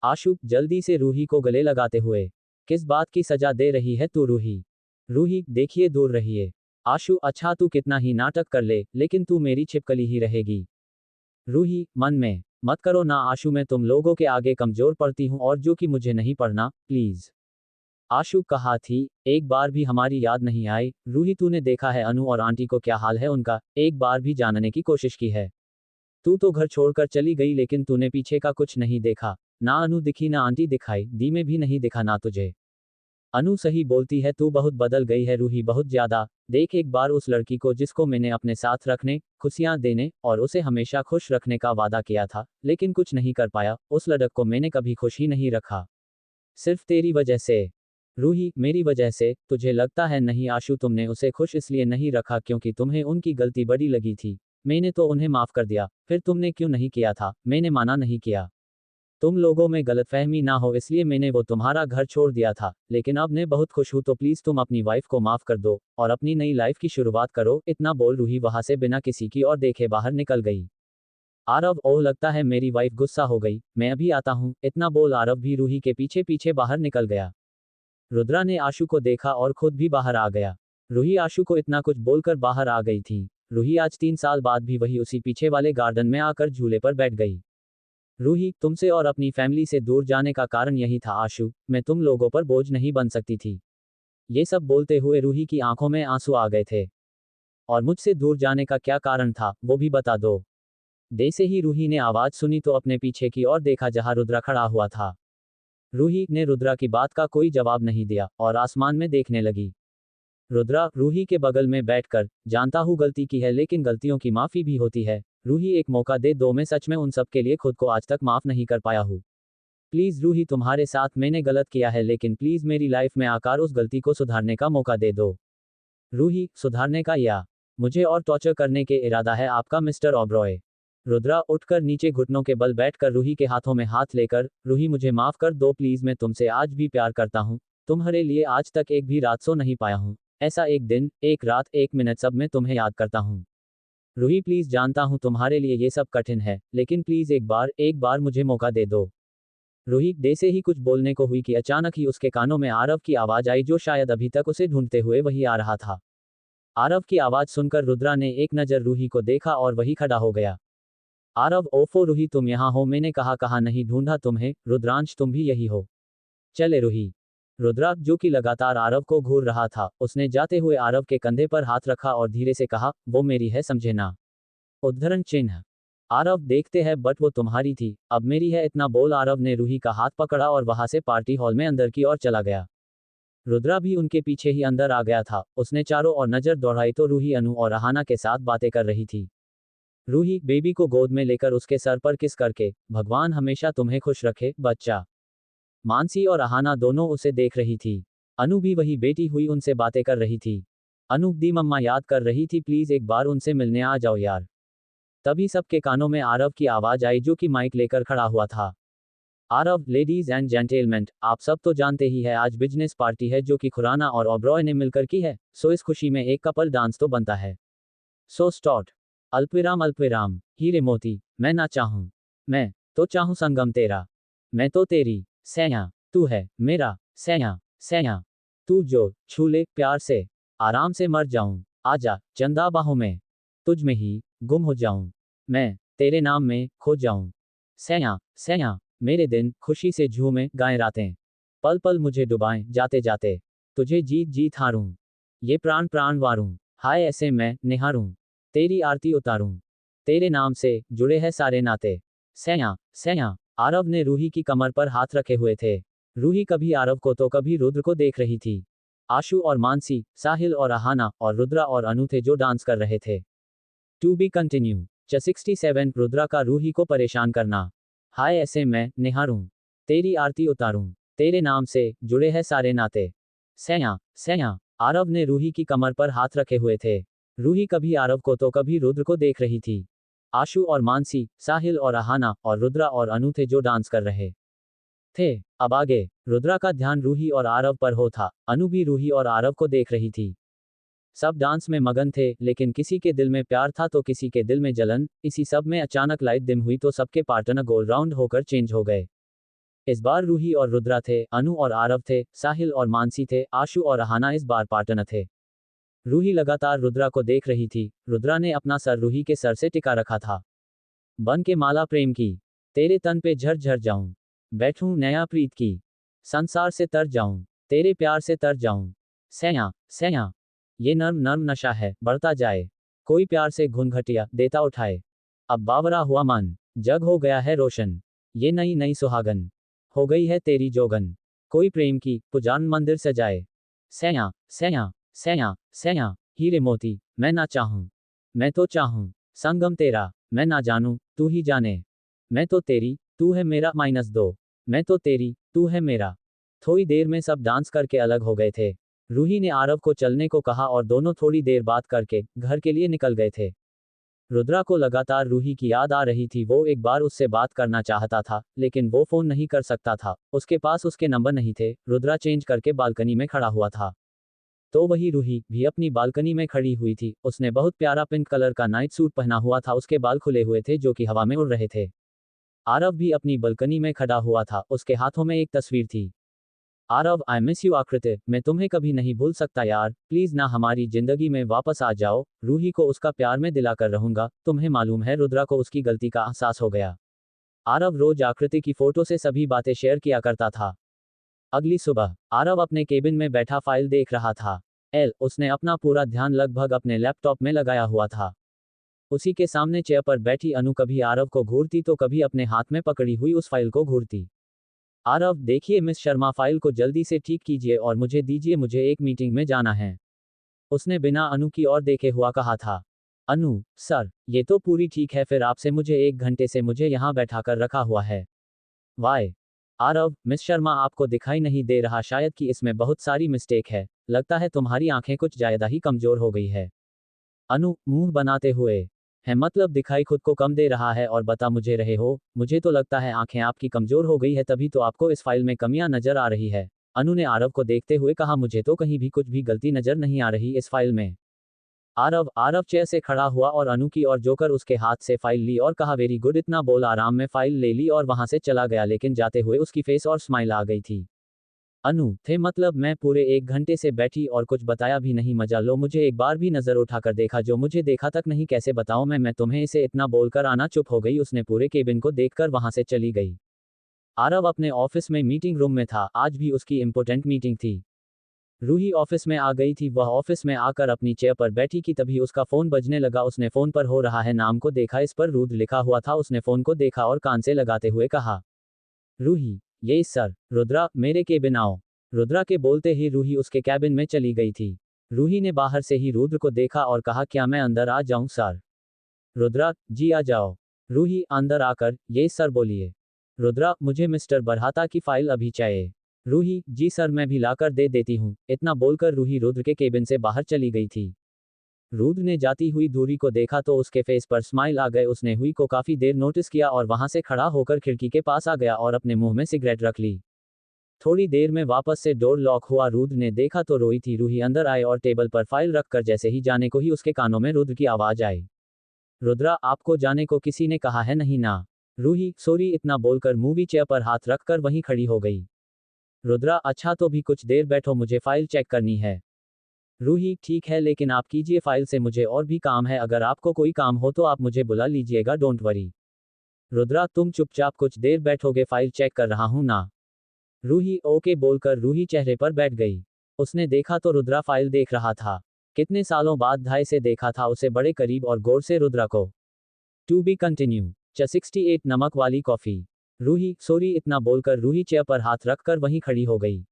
आशु जल्दी से रूही को गले लगाते हुए किस बात की सजा दे रही है तू रूही। रूही देखिए दूर रहिए। आशु अच्छा तू कितना ही नाटक कर ले लेकिन तू मेरी छिपकली ही रहेगी। रूही मन में मत करो ना आशु, मैं तुम लोगों के आगे कमजोर पड़ती हूँ और जो कि मुझे नहीं पढ़ना प्लीज। आशु कहा थी एक बार भी हमारी याद नहीं आई। रूही तूने देखा है अनु और आंटी को क्या हाल है उनका, एक बार भी जानने की कोशिश की है? तू तो घर छोड़कर चली गई लेकिन तूने पीछे का कुछ नहीं देखा। ना अनु दिखी ना आंटी दिखाई दी में भी नहीं दिखा ना तुझे। अनु सही बोलती है, तू बहुत बदल गई है रूही, बहुत ज्यादा। देख एक बार उस लड़की को जिसको मैंने अपने साथ रखने, खुशियां देने और उसे हमेशा खुश रखने का वादा किया था, लेकिन कुछ नहीं कर पाया। उस लड़क को मैंने कभी खुश ही नहीं रखा, सिर्फ तेरी वजह से। रूही, मेरी वजह से? तुझे लगता है नहीं आशु, तुमने उसे खुश इसलिए नहीं रखा क्योंकि तुम्हें उनकी गलती बड़ी लगी थी। मैंने तो उन्हें माफ कर दिया, फिर तुमने क्यों नहीं किया था? मैंने माना नहीं किया। तुम लोगों में गलतफहमी ना हो इसलिए मैंने वो तुम्हारा घर छोड़ दिया था, लेकिन अब मैं बहुत खुश हूं, तो प्लीज तुम अपनी वाइफ को माफ कर दो और अपनी नई लाइफ की शुरुआत करो। इतना बोल रूही वहां से बिना किसी की और देखे बाहर निकल गई। आरव, ओह लगता है मेरी वाइफ गुस्सा हो गई, मैं अभी आता हूँ। इतना बोल आरव भी रूही के पीछे पीछे बाहर निकल गया। रुद्रा ने आशु को देखा और खुद भी बाहर आ गया। रूही आशु को इतना कुछ बोलकर बाहर आ गई थी। रूही आज 3 साल बाद भी वही उसी पीछे वाले गार्डन में आकर झूले पर बैठ गई। रूही, तुमसे और अपनी फैमिली से दूर जाने का कारण यही था आशु, मैं तुम लोगों पर बोझ नहीं बन सकती थी। ये सब बोलते हुए रूही की आंखों में आंसू आ गए थे। और मुझसे दूर जाने का क्या कारण था, वो भी बता दो। जैसे ही रूही ने आवाज सुनी तो अपने पीछे की ओर देखा जहां रुद्रा खड़ा हुआ था। रूही ने रुद्रा की बात का कोई जवाब नहीं दिया और आसमान में देखने लगी। रुद्रा रूही के बगल में बैठकर, जानता हूँ गलती की है लेकिन गलतियों की माफी भी होती है। रूही एक मौका दे दो, मैं सच में उन सब के लिए खुद को आज तक माफ नहीं कर पाया हूँ। प्लीज रूही, तुम्हारे साथ मैंने गलत किया है लेकिन प्लीज मेरी लाइफ में आकर उस गलती को सुधारने का मौका दे दो। रूही, सुधारने का या मुझे और टॉर्चर करने के इरादा है आपका मिस्टर ओबरॉय? रुद्रा उठकर नीचे घुटनों के बल बैठकर रूही के हाथों में हाथ लेकर, रूही मुझे माफ कर दो प्लीज, मैं तुमसे आज भी प्यार करता हूँ। तुम्हारे लिए आज तक एक भी रात सो नहीं पाया हूँ। ऐसा एक दिन, एक रात, एक मिनट सब मैं तुम्हें याद करता हूँ। रूही प्लीज, जानता हूँ तुम्हारे लिए ये सब कठिन है, लेकिन प्लीज एक बार मुझे मौका दे दो। रूही जैसे ही कुछ बोलने को हुई कि अचानक ही उसके कानों में आरव की आवाज आई, जो शायद अभी तक उसे ढूंढते हुए वही आ रहा था। आरव की आवाज सुनकर रुद्रा ने एक नजर रूही को देखा और वही खड़ा हो गया। आरव, ओफो रूही तुम यहाँ हो, मैंने कहा नहीं ढूंढा तुम्हें। रुद्रांश तुम भी यही हो। चले रूही। रुद्रा, जो कि लगातार आरव को घूर रहा था, उसने जाते हुए आरव के कंधे पर हाथ रखा और धीरे से कहा, वो मेरी है समझे ना। उद्धरण चिन्ह। आरव, देखते हैं बट वो तुम्हारी थी, अब मेरी है। इतना बोल आरव ने रूही का हाथ पकड़ा और वहां से पार्टी हॉल में अंदर की ओर चला गया। रुद्रा भी उनके पीछे ही अंदर आ गया था। उसने चारों ओर नजर दौड़ाई तो रूही अनु और अहाना के साथ बातें कर रही थी। रूही बेबी को गोद में लेकर उसके सर पर किस करके, भगवान हमेशा तुम्हें खुश रखे बच्चा। मानसी और अहाना दोनों उसे देख रही थी। अनु भी वही बेटी हुई उनसे बातें कर रही थी। अनु दी मम्मा याद कर रही थी, प्लीज एक बार उनसे मिलने आ जाओ यार। तभी सबके कानों में आरव की आवाज आई जो कि माइक लेकर खड़ा हुआ था। आरव, लेडीज एंड जेंटलमैन, आप सब तो जानते ही है आज बिजनेस पार्टी है जो कि खुराना और ओबरॉय ने मिलकर की है, सो इस खुशी में एक कपल डांस तो बनता है। So start. अल्पविराम अल्पविराम, हीरे मोती, मैं ना चाहूं, मैं तो चाहूं संगम तेरा, मैं तो तेरी सैया, तू है मेरा सैया सैया, तू जो छू ले प्यार से, आराम से मर जाऊं, आजा चंदा बाहों में, तुझ में ही गुम हो जाऊं, मैं तेरे नाम में खो जाऊं, सैया सैया, मेरे दिन खुशी से झूमे गाएं रातें, पल पल मुझे डुबाएं जाते जाते, तुझे जीत जीत हारूं, ये प्राण प्राण वारूं, हाय ऐसे मैं निहारूं, तेरी आरती उतारूं, तेरे नाम से जुड़े हैं सारे नाते, सैया सैया। आरव ने रूही की कमर पर हाथ रखे हुए थे। रूही कभी आरव को तो कभी रुद्र को देख रही थी। आशु और मानसी, साहिल और अहाना और रुद्रा और अनु थे जो डांस कर रहे थे। To be continue. 67 रुद्रा का रूही को परेशान करना। हाय ऐसे मैं निहारूं, तेरी आरती उतारूं, तेरे नाम से जुड़े हैं सारे नाते, सैया सैया। आरव ने रूही की कमर पर हाथ रखे हुए थे। रूही कभी आरव को तो कभी रुद्र को देख रही थी। आशु और मानसी, साहिल और अहाना और रुद्रा और अनु थे जो डांस कर रहे थे। अब आगे रुद्रा का ध्यान रूही और आरव पर हो था। अनु भी रूही और आरव को देख रही थी। सब डांस में मगन थे, लेकिन किसी के दिल में प्यार था तो किसी के दिल में जलन। इसी सब में अचानक लाइट डिम हुई तो सबके पार्टनर गोल राउंड होकर चेंज हो गए। इस बार रूही और रुद्रा थे, अनु और आरव थे, साहिल और मानसी थे, आशु और अहाना इस बार पार्टनर थे। रूही लगातार रुद्रा को देख रही थी। रुद्रा ने अपना सर रूही के सर से टिका रखा था। बन के माला प्रेम की, तेरे तन पे झर झर जाऊं, बैठूं नया प्रीत की, संसार से तर जाऊं, तेरे प्यार से तर जाऊं, सैया सैया। ये नर्म नर्म नशा है, बढ़ता जाए, कोई प्यार से घुनघटिया देता उठाए। अब बावरा हुआ मन, जग हो गया है रोशन, ये नई नई सुहागन, हो गई है तेरी जोगन। कोई प्रेम की पुजान मंदिर सजाए। सैया सैया सैया सैया हीरे मोती मैं ना चाहूं, मैं तो चाहूं संगम तेरा, मैं ना जानूं तू ही जाने। मैं तो तेरी तू है मेरा -2, मैं तो तेरी तू है मेरा। थोड़ी देर में सब डांस करके अलग हो गए थे। रूही ने आरव को चलने को कहा और दोनों थोड़ी देर बात करके घर के लिए निकल गए थे। रुद्रा को लगातार रूही की याद आ रही थी। वो एक बार उससे बात करना चाहता था, लेकिन वो फोन नहीं कर सकता था, उसके पास उसके नंबर नहीं थे। रुद्रा चेंज करके बालकनी में खड़ा हुआ था, तो वही रूही भी अपनी बालकनी में खड़ी हुई थी। उसने बहुत प्यारा पिंक कलर का नाइट सूट पहना हुआ था, उसके बाल खुले हुए थे जो कि हवा में उड़ रहे थे। आरव भी अपनी बालकनी में खड़ा हुआ था, उसके हाथों में एक तस्वीर थी। आरव, आई मिस यू आकृति, मैं तुम्हें कभी नहीं भूल सकता यार, प्लीज ना हमारी जिंदगी में वापस आ जाओ। रूही को उसका प्यार में दिलाकर रहूंगा। तुम्हें मालूम है रुद्रा को उसकी गलती का एहसास हो गया। आरव रोज आकृति की फोटो से सभी बातें शेयर किया करता था। अगली सुबह आरव अपने केबिन में बैठा फाइल देख रहा था। उसने अपना पूरा ध्यान लगभग अपने लैपटॉप में लगाया हुआ था। उसी के सामने चेयर पर बैठी अनु कभी आरव को घूरती तो कभी अपने हाथ में पकड़ी हुई उस फाइल को घूरती। आरव, देखिए मिस शर्मा, फाइल को जल्दी से ठीक कीजिए और मुझे दीजिए, मुझे एक मीटिंग में जाना है। उसने बिना अनु की ओर देखे हुआ कहा था। अनु, सर, ये तो पूरी ठीक है, फिर आपसे मुझे 1 घंटे से मुझे यहाँ बैठाकर रखा हुआ है। वाई? आरव, मिस शर्मा आपको दिखाई नहीं दे रहा शायद कि इसमें बहुत सारी मिस्टेक है, लगता है तुम्हारी आंखें कुछ ज्यादा ही कमजोर हो गई है। अनु मुंह बनाते हुए, है मतलब दिखाई खुद को कम दे रहा है और बता मुझे रहे हो, मुझे तो लगता है आंखें आपकी कमजोर हो गई है, तभी तो आपको इस फाइल में कमियां नजर आ रही है। अनु ने आरव को देखते हुए कहा, मुझे तो कहीं भी कुछ भी गलती नजर नहीं आ रही इस फाइल में। आरव चेयर से खड़ा हुआ और अनु की ओर जोकर उसके हाथ से फाइल ली और कहा, वेरी गुड, इतना बोल आराम में फाइल ले ली और वहां से चला गया, लेकिन जाते हुए उसकी फेस और स्माइल आ गई थी। अनु, थे मतलब मैं पूरे 1 घंटे से बैठी और कुछ बताया भी नहीं, मजा लो, मुझे एक बार भी नजर उठाकर देखा, जो मुझे देखा तक नहीं, कैसे बताऊं मैं तुम्हें इसे इतना बोलकर आना चुप हो गई। उसने पूरे केबिन को देखकर वहां से चली गई। आरव अपने ऑफिस में मीटिंग रूम में था, आज भी उसकी इंपॉर्टेंट मीटिंग थी। रूही ऑफिस में आ गई थी। वह ऑफिस में आकर अपनी चेयर पर बैठी कि तभी उसका फोन बजने लगा। उसने फोन पर हो रहा है नाम को देखा, इस पर रुद्र लिखा हुआ था। उसने फोन को देखा और कान से लगाते हुए कहा, रूही, ये सर। रुद्रा, मेरे केबिन आओ। रुद्रा के बोलते ही रूही उसके कैबिन में चली गई थी। रूही ने बाहर से ही रुद्र को देखा और कहा, क्या मैं अंदर आ जाऊं सर? रुद्रा, जी आ जाओ। रूही अंदर आकर, ये सर बोलिए। रुद्रा, मुझे मिस्टर बरहाता की फाइल अभी चाहिए। रूही, जी सर, मैं भी लाकर दे देती हूँ। इतना बोलकर रूही रुद्र के केबिन से बाहर चली गई थी। रुद्र ने जाती हुई दूरी को देखा तो उसके फेस पर स्माइल आ गए। उसने हुई को काफी देर नोटिस किया और वहां से खड़ा होकर खिड़की के पास आ गया और अपने मुंह में सिगरेट रख ली। थोड़ी देर में वापस से डोर लॉक हुआ। रुद्र ने देखा तो रोई थी। रूही अंदर आए और टेबल पर फाइल रखकर जैसे ही जाने को ही उसके कानों में रुद्र की आवाज आई, रुद्रा, आपको जाने को किसी ने कहा है नहीं ना? रूही, सॉरी, इतना बोलकर मूवी चेयर पर हाथ रखकर वहीं खड़ी हो गई। रुद्रा, अच्छा तो भी कुछ देर बैठो, मुझे फाइल चेक करनी है। रूही, ठीक है, लेकिन आप कीजिए, फाइल से मुझे और भी काम है, अगर आपको कोई काम हो तो आप मुझे बुला लीजिएगा, डोंट वरी। रुद्रा, तुम चुपचाप कुछ देर बैठोगे, फाइल चेक कर रहा हूं ना? रूही ओके बोलकर रूही चेहरे पर बैठ गई। उसने देखा तो रुद्रा फाइल देख रहा था। कितने सालों बाद धाय से देखा था उसे बड़े करीब और गौर से रुद्रा को। To be continue. 68 नमक वाली कॉफी। रूही, सॉरी, इतना बोलकर रूही चेयर पर हाथ रखकर वहीं खड़ी हो गई।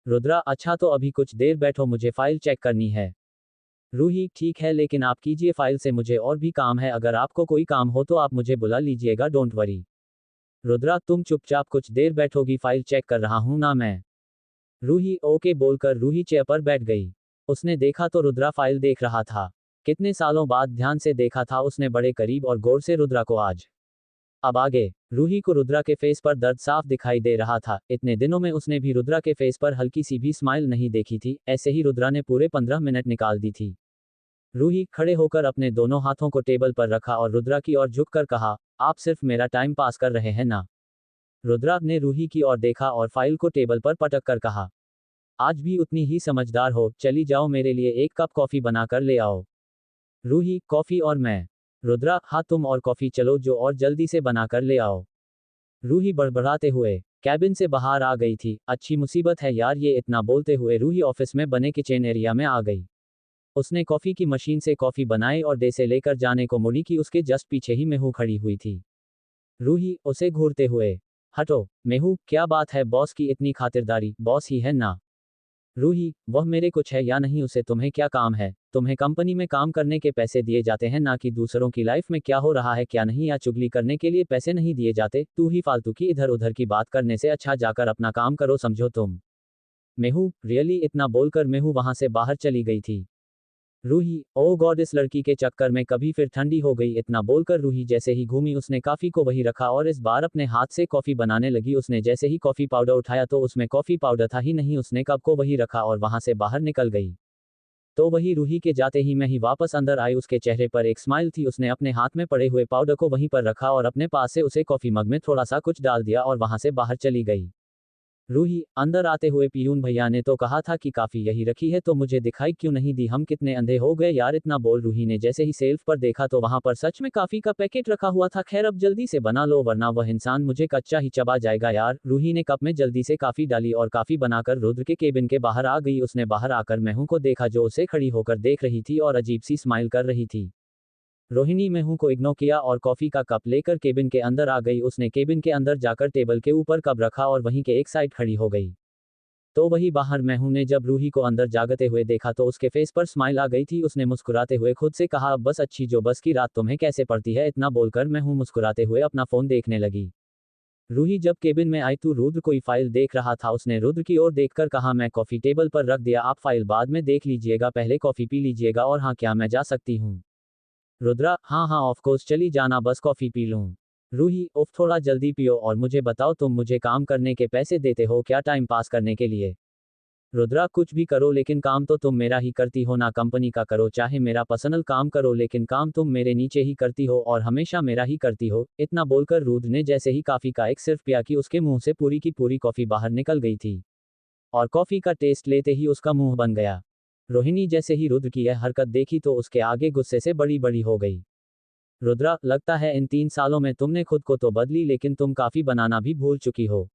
रुद्रा, अच्छा तो अभी कुछ देर बैठो, मुझे फाइल चेक करनी है। रूही, ठीक है, लेकिन आप कीजिए, फाइल से मुझे और भी काम है, अगर आपको कोई काम हो तो आप मुझे बुला लीजिएगा, डोंट वरी। रुद्रा, तुम चुपचाप कुछ देर बैठोगी, फाइल चेक कर रहा हूं ना मैं? रूही ओके बोलकर रूही चेयर पर बैठ गई। उसने देखा तो रुद्रा फाइल देख रहा था। कितने सालों बाद ध्यान से देखा था उसने बड़े करीब और गौर से रुद्रा को आज। अब आगे रूही को रुद्रा के फेस पर दर्द साफ दिखाई दे रहा था। इतने दिनों में उसने भी रुद्रा के फेस पर हल्की सी भी स्माइल नहीं देखी थी। ऐसे ही रुद्रा ने पूरे 15 मिनट निकाल दी थी। रूही खड़े होकर अपने दोनों हाथों को टेबल पर रखा और रुद्रा की ओर झुककर कहा, आप सिर्फ मेरा टाइम पास कर रहे हैं ना? रुद्रा ने रूही की ओर देखा और फाइल को टेबल पर पटक कर कहा, आज भी उतनी ही समझदार हो, चली जाओ, मेरे लिए एक कप कॉफी बनाकर ले आओ। रूही, कॉफी और मैं? रुद्रा, हाँ तुम और कॉफी, चलो जो और जल्दी से बनाकर ले आओ। रूही बड़बड़ाते हुए कैबिन से बाहर आ गई थी। अच्छी मुसीबत है यार ये, इतना बोलते हुए रूही ऑफिस में बने किचन एरिया में आ गई। उसने कॉफी की मशीन से कॉफी बनाई और दे से लेकर जाने को मुड़ी कि उसके जस्ट पीछे ही मेहू खड़ी हुई थी। रूही उसे घूरते हुए, हटो। मेहू, क्या बात है बॉस की इतनी खातिरदारी, बॉस ही है ना। रूही, वह मेरे कुछ है या नहीं उसे तुम्हें क्या काम है, तुम्हें कंपनी में काम करने के पैसे दिए जाते हैं ना कि दूसरों की लाइफ में क्या हो रहा है क्या नहीं या चुगली करने के लिए पैसे नहीं दिए जाते, तू ही फालतू की इधर उधर की बात करने से अच्छा जाकर अपना काम करो समझो तुम। मेहू, रियली इतना बोलकर मेहू वहां से बाहर चली गई थी। रूही, ओ गॉड इस लड़की के चक्कर में कभी फिर ठंडी हो गई इतना बोलकर रूही जैसे ही घूमी उसने काफी को वही रखा और इस बार अपने हाथ से कॉफी बनाने लगी उसने जैसे ही कॉफी पाउडर उठाया तो उसमें कॉफी पाउडर था ही नहीं उसने कप को वही रखा और वहां से बाहर निकल गई। तो वही रूही के जाते ही मैं ही वापस अंदर आई उसके चेहरे पर एक स्माइल थी उसने अपने हाथ में पड़े हुए पाउडर को वहीं पर रखा और अपने पास से उसे कॉफी मग में थोड़ा सा कुछ डाल दिया और वहां से बाहर चली गई। रूही, अंदर आते हुए पियून भैया ने तो कहा था कि काफी यही रखी है तो मुझे दिखाई क्यों नहीं दी हम कितने अंधे हो गए यार इतना बोल रूही ने जैसे ही सेल्फ पर देखा तो वहां पर सच में काफी का पैकेट रखा हुआ था खैर अब जल्दी से बना लो वरना वह इंसान मुझे कच्चा ही चबा जाएगा यार। रूही ने कप में जल्दी से काफी डाली और काफी बनाकर रुद्र के केबिन के बाहर आ गई उसने बाहर आकर मेहू को देखा जो उसे खड़ी होकर देख रही थी और अजीब सी स्माइल कर रही थी। रोहिणी मेहू को इग्नोर किया और कॉफी का कप लेकर केबिन के अंदर आ गई उसने केबिन के अंदर जाकर टेबल के ऊपर कप रखा और वहीं के एक साइड खड़ी हो गई। तो वही बाहर मेहू ने जब रूही को अंदर जागते हुए देखा तो उसके फेस पर स्माइल आ गई थी उसने मुस्कुराते हुए खुद से कहा अब बस अच्छी जो बस की रात तुम्हें कैसे पड़ती है इतना बोलकर मेहू मुस्कुराते हुए अपना फोन देखने लगी। रूही जब केबिन में आई तो रुद्र कोई फाइल देख रहा था उसने रुद्र की ओर देखकर कहा मैं कॉफी टेबल पर रख दिया आप फाइल बाद में देख लीजिएगा पहले कॉफी पी लीजिएगा और हाँ क्या मैं जा सकती हूँ। रुद्रा, हाँ हाँ ऑफ कोर्स चली जाना बस कॉफी पी लूँ। रूही, उफ थोड़ा जल्दी पियो और मुझे बताओ तुम मुझे काम करने के पैसे देते हो क्या टाइम पास करने के लिए। रुद्रा, कुछ भी करो लेकिन काम तो तुम मेरा ही करती हो ना कंपनी का करो चाहे मेरा पर्सनल काम करो लेकिन काम तुम मेरे नीचे ही करती हो और हमेशा मेरा ही करती हो इतना बोलकर रुद्र ने जैसे ही काफी का एक सिर्फ पिया कि उसके मुंह से पूरी की पूरी कॉफी बाहर निकल गई थी और कॉफी का टेस्ट लेते ही उसका मुंह बन गया। रोहिणी जैसे ही रुद्र की यह हरकत देखी तो उसके आगे गुस्से से बड़ी बड़ी हो गई। रुद्रा, लगता है इन 3 सालों में तुमने खुद को तो बदली लेकिन तुम काफी बनाना भी भूल चुकी हो।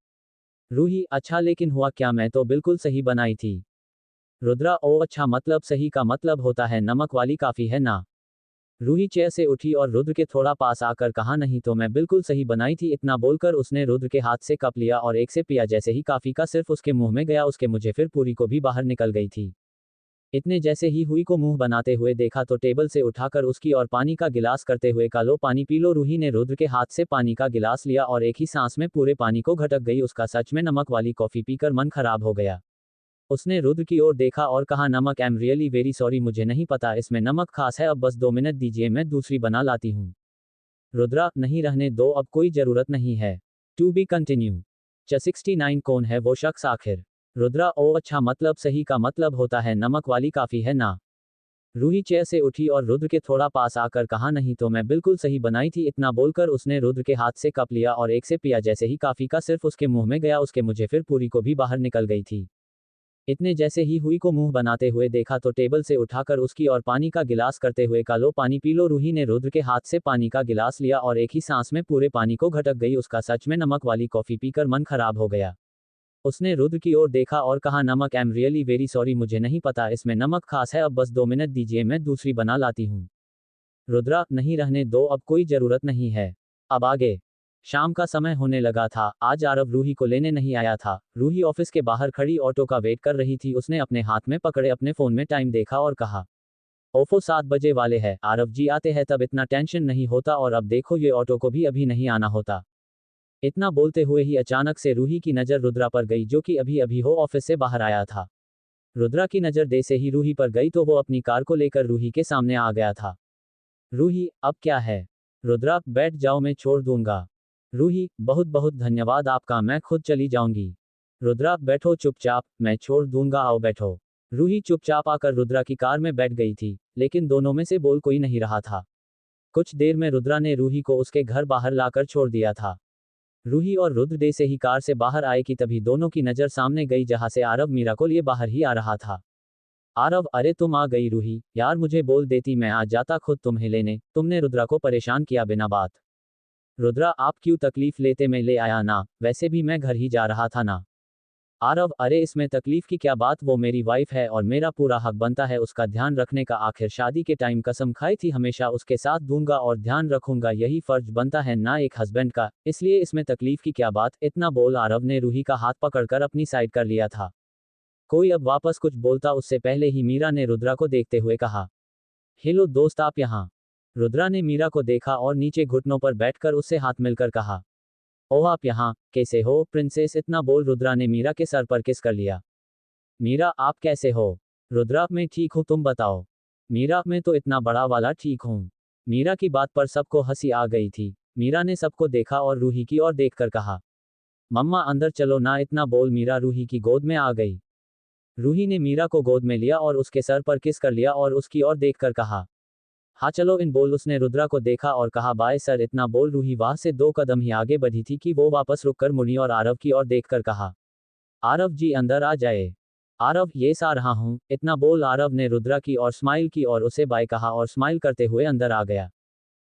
रूही, अच्छा लेकिन हुआ क्या मैं तो बिल्कुल सही बनाई थी। रुद्रा, ओ अच्छा मतलब सही का मतलब होता है नमक वाली काफी है ना। रूही चेयर से उठी और रुद्र के थोड़ा पास आकर कहा नहीं तो मैं बिल्कुल सही बनाई थी इतना बोलकर उसने रुद्र के हाथ से कप लिया और एक से पिया जैसे ही काफी का सिर्फ उसके मुंह में गया उसके मुझे फिर पूरी को भी बाहर निकल गई थी। इतने जैसे ही हुई को मुंह बनाते हुए देखा तो टेबल से उठाकर उसकी और पानी का गिलास करते हुए का लो पानी पी लो। रूही ने रुद्र के हाथ से पानी का गिलास लिया और एक ही सांस में पूरे पानी को घटक गई उसका सच में नमक वाली कॉफी पीकर मन खराब हो गया। उसने रुद्र की ओर देखा और कहा नमक एम रियली वेरी सॉरी मुझे नहीं पता इसमें नमक खास है अब बस 2 मिनट दीजिए मैं दूसरी बना लाती हूँ। रुद्रा, नहीं रहने दो अब कोई जरूरत नहीं है। To be continue. 69 कौन है वो शख्स आखिर। रुद्रा, ओ अच्छा मतलब सही का मतलब होता है नमक वाली काफी है ना। रूही चेयर से उठी और रुद्र के थोड़ा पास आकर कहा नहीं तो मैं बिल्कुल सही बनाई थी इतना बोलकर उसने रुद्र के हाथ से कप लिया और एक से पिया जैसे ही काफी का सिर्फ उसके मुंह में गया उसके मुझे फिर पूरी को भी बाहर निकल गई थी। इतने जैसे ही हुई को मुंह बनाते हुए देखा तो टेबल से उठाकर उसकी और पानी का गिलास करते हुए का लो पानी पी लो। रूही ने रुद्र के हाथ से पानी का गिलास लिया और एक ही सांस में पूरे पानी को घटक गई उसका सच में नमक वाली कॉफी पीकर मन खराब हो गया। उसने रुद्र की ओर देखा और कहा नमक एम रियली वेरी सॉरी मुझे नहीं पता इसमें नमक खास है अब बस 2 मिनट दीजिए मैं दूसरी बना लाती हूँ। रुद्रा, नहीं रहने दो अब कोई जरूरत नहीं है। अब आगे। शाम का समय होने लगा था आज आरव रूही को लेने नहीं आया था। रूही ऑफिस के बाहर खड़ी ऑटो का वेट कर रही थी उसने अपने हाथ में पकड़े अपने फोन में टाइम देखा और कहा ओफो 7 बजे वाले हैं आरव जी आते हैं तब इतना टेंशन नहीं होता और अब देखो ये ऑटो को भी अभी नहीं आना होता। इतना बोलते हुए ही अचानक से रूही की नजर रुद्रा पर गई जो कि अभी अभी हो ऑफिस से बाहर आया था। रुद्रा की नजर दे से ही रूही पर गई तो वो अपनी कार को लेकर रूही के सामने आ गया था। रूही, अब क्या है। रुद्रा, बैठ जाओ मैं छोड़ दूंगा। रूही, बहुत बहुत धन्यवाद आपका मैं खुद चली जाऊंगी। रुद्रा, बैठो चुपचाप मैं छोड़ दूंगा आओ बैठो। रूही चुपचाप आकर रुद्रा की कार में बैठ गई थी लेकिन दोनों में से बोल कोई नहीं रहा था। कुछ देर में रुद्रा ने रूही को उसके घर बाहर लाकर छोड़ दिया था। रूही और रुद्र दे से ही कार से बाहर आए कि तभी दोनों की नजर सामने गई जहां से आरव मीरा को लिए बाहर ही आ रहा था। आरव, अरे तुम आ गई रूही, यार मुझे बोल देती मैं आ जाता खुद तुम्हें लेने, तुमने रुद्रा को परेशान किया बिना बात। रुद्रा, आप क्यों तकलीफ लेते मैं ले आया ना, वैसे भी मैं घर ही जा रहा था ना। आरव, अरे इसमें तकलीफ की क्या बात, वो मेरी वाइफ है और मेरा पूरा हक बनता है उसका ध्यान रखने का। आखिर शादी के टाइम कसम खाई थी हमेशा उसके साथ दूंगा और ध्यान रखूंगा, यही फर्ज बनता है ना एक हस्बैंड का, इसलिए इसमें तकलीफ की क्या बात। इतना बोल आरव ने रूही का हाथ पकड़कर अपनी साइड कर लिया था। कोई अब वापस कुछ बोलता उससे पहले ही मीरा ने रुद्रा को देखते हुए कहा, हेलो दोस्त, आप यहाँ। रुद्रा ने मीरा को देखा और नीचे घुटनों पर बैठकर उससे हाथ मिलकर कहा, ओह आप यहाँ, कैसे हो प्रिंसेस। इतना बोल रुद्रा ने मीरा के सर पर किस कर लिया। मीरा, आप कैसे हो। रुद्रा, मैं ठीक हूँ, तुम बताओ। मीरा, मैं तो इतना बड़ा वाला ठीक हूँ। मीरा की बात पर सबको हंसी आ गई थी। मीरा ने सबको देखा और रूही की ओर देखकर कहा, मम्मा अंदर चलो ना। इतना बोल मीरा रूही की गोद में आ गई। रूही ने मीरा को गोद में लिया और उसके सर पर किस कर लिया और उसकी ओर देखकर कहा, हाँ चलो इन बोल। उसने रुद्रा को देखा और कहा, बाय सर। इतना बोल रूही वहां से 2 कदम ही आगे बढ़ी थी कि वो वापस रुककर मुड़ी और आरव की ओर देखकर कहा, आरव जी अंदर आ जाए। आरव, ये सा रहा हूँ। इतना बोल आरव ने रुद्रा की और स्माइल की और उसे बाय कहा और स्माइल करते हुए अंदर आ गया।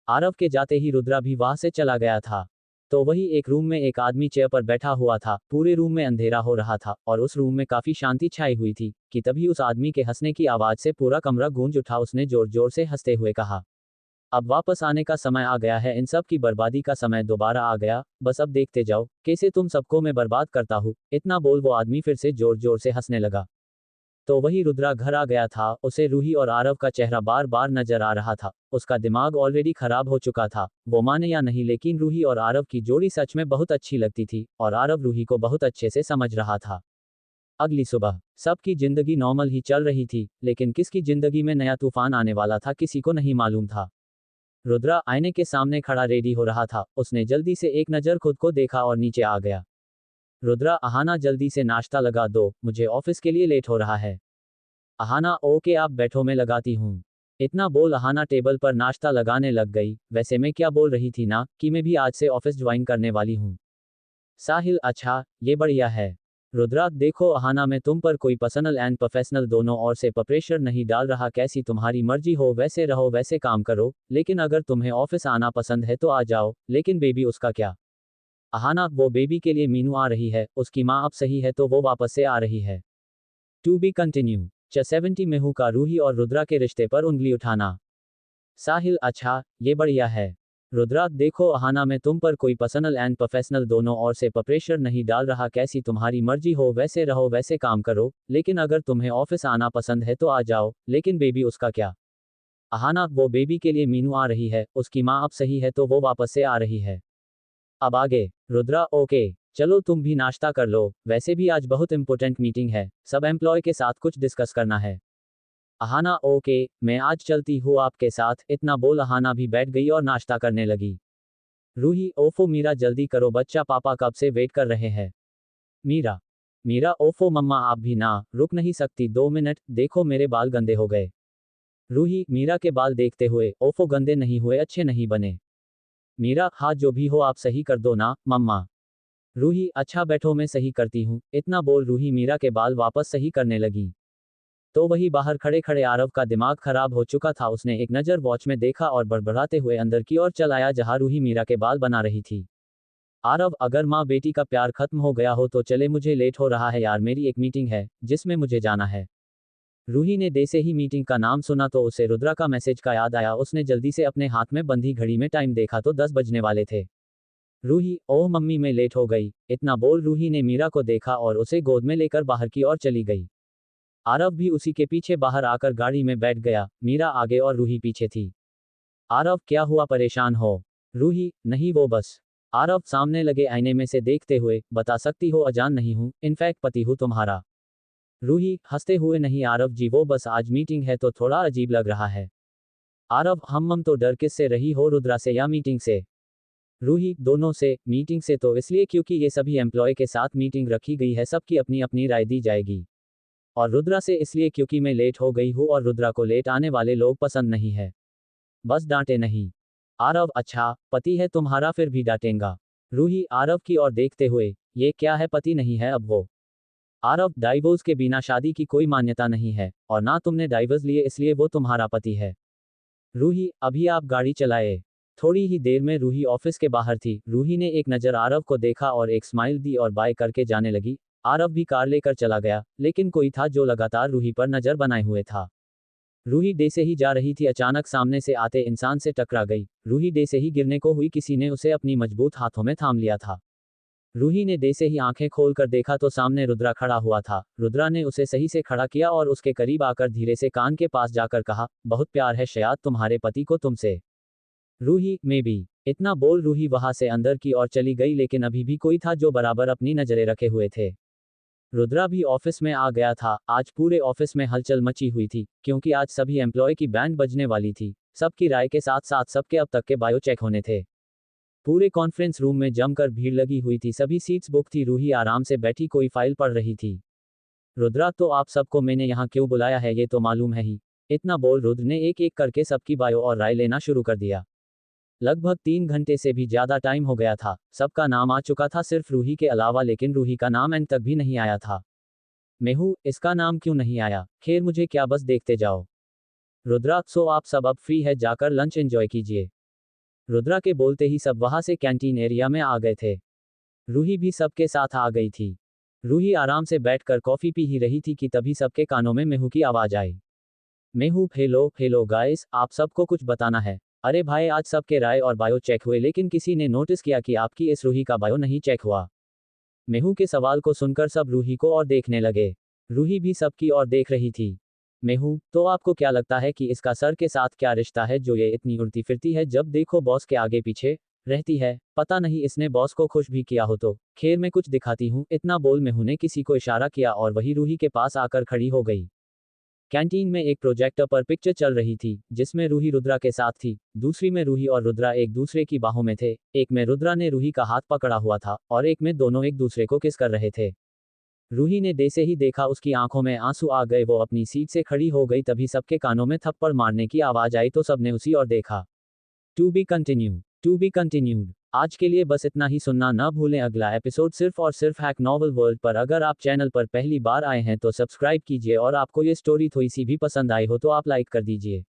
आरव के जाते ही रुद्रा भी वहां से चला गया था। तो वही एक रूम में एक आदमी चेयर पर बैठा हुआ था। पूरे रूम में अंधेरा हो रहा था और उस रूम में काफी शांति छाई हुई थी कि तभी उस आदमी के हंसने की आवाज से पूरा कमरा गूंज उठा। उसने जोर जोर से हंसते हुए कहा, अब वापस आने का समय आ गया है, इन सब की बर्बादी का समय दोबारा आ गया। बस अब देखते जाओ कैसे तुम सबको मैं बर्बाद करता हूँ। इतना बोल वो आदमी फिर से जोर जोर से हंसने लगा। तो वही रुद्रा घर आ गया था। उसे रूही और आरव का चेहरा बार बार नजर आ रहा था। उसका दिमाग ऑलरेडी खराब हो चुका था। वो माने या नहीं, लेकिन रूही और आरव की जोड़ी सच में बहुत अच्छी लगती थी और आरव रूही को बहुत अच्छे से समझ रहा था। अगली सुबह सबकी जिंदगी नॉर्मल ही चल रही थी, लेकिन किसकी जिंदगी में नया तूफान आने वाला था किसी को नहीं मालूम था। रुद्रा आईने के सामने खड़ा रेडी हो रहा था। उसने जल्दी से एक नज़र खुद को देखा और नीचे आ गया। रुद्रा, अहाना जल्दी से नाश्ता लगा दो, मुझे ऑफिस के लिए लेट हो रहा है। अहाना, ओके आप बैठो मैं लगाती हूँ। इतना बोल अहाना टेबल पर नाश्ता लगाने लग गई। वैसे मैं क्या बोल रही थी ना कि मैं भी आज से ऑफिस ज्वाइन करने वाली हूँ। साहिल, अच्छा ये बढ़िया है। रुद्रा, देखो अहाना, मैं तुम पर कोई पर्सनल एंड प्रोफेशनल दोनों ओर से प्रेशर नहीं डाल रहा। कैसी तुम्हारी मर्जी हो, वैसे रहो वैसे काम करो, लेकिन अगर तुम्हें ऑफिस आना पसंद है तो आ जाओ। लेकिन बेबी उसका क्या। अहाना, वो बेबी के लिए मीनू आ रही है, उसकी माँ अब सही है तो वो वापस से आ रही है। To be continue. 70 में हूँ का रूही और रुद्रा के रिश्ते पर उंगली उठाना। साहिल, अच्छा ये बढ़िया है। रुद्रा, देखो अहाना, मैं तुम पर कोई पर्सनल एंड प्रोफेशनल दोनों ओर से प्रेशर नहीं डाल रहा। कैसी तुम्हारी मर्जी हो, वैसे रहो वैसे काम करो, लेकिन अगर तुम्हें ऑफिस आना पसंद है तो आ जाओ। लेकिन बेबी उसका क्या। अहाना, वो बेबी के लिए मीनू आ रही है, उसकी माँ अब सही है तो वो वापस से आ रही है। अब आगे। रुद्रा, ओके चलो तुम भी नाश्ता कर लो, वैसे भी आज बहुत इंपॉर्टेंट मीटिंग है, सब एम्प्लॉय के साथ कुछ डिस्कस करना है। अहाना, ओके मैं आज चलती हूँ आपके साथ। इतना बोल अहाना भी बैठ गई और नाश्ता करने लगी। रूही, ओफो मीरा जल्दी करो, बच्चा पापा कब से वेट कर रहे हैं। मीरा। मीरा, ओफो मम्मा आप भी ना रुक नहीं सकती 2 मिनट, देखो मेरे बाल गंदे हो गए। रूही, मीरा के बाल देखते हुए, ओफो गंदे नहीं हुए, अच्छे नहीं बने। मीरा, हाँ जो भी हो आप सही कर दो ना मम्मा। रूही, अच्छा बैठो मैं सही करती हूँ। इतना बोल रूही मीरा के बाल वापस सही करने लगी। तो वही बाहर खड़े खड़े आरव का दिमाग खराब हो चुका था। उसने एक नज़र वॉच में देखा और बड़बड़ाते हुए अंदर की ओर चल आया जहां रूही मीरा के बाल बना रही थी। आरव, अगर माँ बेटी का प्यार खत्म हो गया हो तो चले, मुझे लेट हो रहा है यार, मेरी एक मीटिंग है जिसमें मुझे जाना है। रूही ने जैसे ही मीटिंग का नाम सुना तो उसे रुद्रा का मैसेज का याद आया। उसने जल्दी से अपने हाथ में बंधी घड़ी में टाइम देखा तो 10 बजने वाले थे। रूही, ओह मम्मी मैं लेट हो गई। इतना बोल रूही ने मीरा को देखा और उसे गोद में लेकर बाहर की ओर चली गई। आरव भी उसी के पीछे बाहर आकर गाड़ी में बैठ गया। मीरा आगे और रूही पीछे थी। आरव, क्या हुआ, परेशान हो। रूही, नहीं वो बस। आरव सामने लगे आईने में से देखते हुए, बता सकती हो अजान नहीं हूँ, इनफैक्ट पति हूँ तुम्हारा। रूही हंसते हुए, नहीं आरव जी वो बस आज मीटिंग है तो थोड़ा अजीब लग रहा है। आरव, हम तो डर किस से रही हो, रुद्रा से या मीटिंग से। रूही, दोनों से। मीटिंग से तो इसलिए क्योंकि ये सभी एम्प्लॉय के साथ मीटिंग रखी गई है, सबकी अपनी अपनी राय दी जाएगी। और रुद्रा से इसलिए क्योंकि मैं लेट हो गई हूँ और रुद्रा को लेट आने वाले लोग पसंद नहीं है। बस डांटे नहीं। आरव, अच्छा पति है तुम्हारा फिर भी डांटेगा। रूही आरव की ओर देखते हुए, ये क्या है, पति नहीं है अब वो। आरव, डाइवोर्स के बिना शादी की कोई मान्यता नहीं है और ना तुमने डाइवोर्स लिए इसलिए वो तुम्हारा पति है। रूही, अभी आप गाड़ी चलाए। थोड़ी ही देर में रूही ऑफिस के बाहर थी। रूही ने एक नज़र आरव को देखा और एक स्माइल दी और बाय करके जाने लगी। आरव भी कार लेकर चला गया, लेकिन कोई था जो लगातार रूही पर नजर बनाए हुए था। रूही डे से ही जा रही थी, अचानक सामने से आते इंसान से टकरा गई। रूही डे से ही गिरने को हुई, किसी ने उसे अपनी मजबूत हाथों में थाम लिया था। रूही ने डे से ही आंखें खोलकर देखा तो सामने रुद्रा खड़ा हुआ था। रुद्रा ने उसे सही से खड़ा किया और उसके करीब आकर धीरे से कान के पास जाकर कहा, बहुत प्यार है शायद तुम्हारे पति को तुमसे। रूही, मैं भी। इतना बोल रूही वहां से अंदर की ओर चली गई, लेकिन अभी भी कोई था जो बराबर अपनी नजरें रखे हुए थे। रुद्रा भी ऑफिस में आ गया था। आज पूरे ऑफिस में हलचल मची हुई थी, क्योंकि आज सभी एम्प्लॉय की बैंड बजने वाली थी। सबकी राय के साथ साथ सबके अब तक के बायो चेक होने थे। पूरे कॉन्फ्रेंस रूम में जमकर भीड़ लगी हुई थी, सभी सीट्स बुक थी। रूही आराम से बैठी कोई फाइल पढ़ रही थी। रुद्रा, तो आप सबको मैंने यहाँ क्यों बुलाया है ये तो मालूम है ही। इतना बोल रुद्र ने एक एक करके सबकी बायो और राय लेना शुरू कर दिया। लगभग 3 घंटे से भी ज्यादा टाइम हो गया था। सबका नाम आ चुका था सिर्फ रूही के अलावा, लेकिन रूही का नाम एंड तक भी नहीं आया था। मैं हूँ, इसका नाम क्यों नहीं आया? खैर मुझे क्या, बस देखते जाओ। रुद्रा, सो आप सब अब फ्री है, जाकर लंच एंजॉय कीजिए। रुद्रा के बोलते ही सब वहां से कैंटीन एरिया में आ गए थे। रूही भी सबके साथ आ गई थी। रूही आराम से बैठकर कॉफी पी ही रही थी कि तभी सबके कानों में मेहू की आवाज आई। मेहू, हेलो हेलो गाइस, आप सबको कुछ बताना है। अरे भाई, आज सबके राय और बायो चेक हुए, लेकिन किसी ने नोटिस किया कि आपकी इस रूही का बायो नहीं चेक हुआ। मेहू के सवाल को सुनकर सब रूही को और देखने लगे। रूही भी सबकी ओर देख रही थी। मेहू, तो आपको क्या लगता है कि इसका सर के साथ क्या रिश्ता है जो ये इतनी उड़ती फिरती है, जब देखो बॉस के आगे पीछे रहती है? पता नहीं इसने बॉस को खुश भी किया हो तो। खैर मैं कुछ दिखाती हूँ। इतना बोल मेहू ने किसी को इशारा किया और वही रूही के पास आकर खड़ी हो गई। कैंटीन में एक प्रोजेक्टर पर पिक्चर चल रही थी, जिसमें रूही रुद्रा के साथ थी। दूसरी में रूही और रुद्रा एक दूसरे की बाहों में थे। एक में रुद्रा ने रूही का हाथ पकड़ा हुआ था और एक में दोनों एक दूसरे को किस कर रहे थे। रूही ने जैसे ही देखा उसकी आंखों में आंसू आ गए, वो अपनी सीट से खड़ी हो गई। तभी सबके कानों में थप्पड़ मारने की आवाज आई तो सबने उसी ओर देखा। To be continue, to be continued. आज के लिए बस इतना ही। सुनना न भूलें अगला एपिसोड सिर्फ और सिर्फ हैक नॉवल वर्ल्ड पर। अगर आप चैनल पर पहली बार आए हैं तो सब्सक्राइब कीजिए और आपको ये स्टोरी थोड़ी सी भी पसंद आई हो तो आप लाइक कर दीजिए।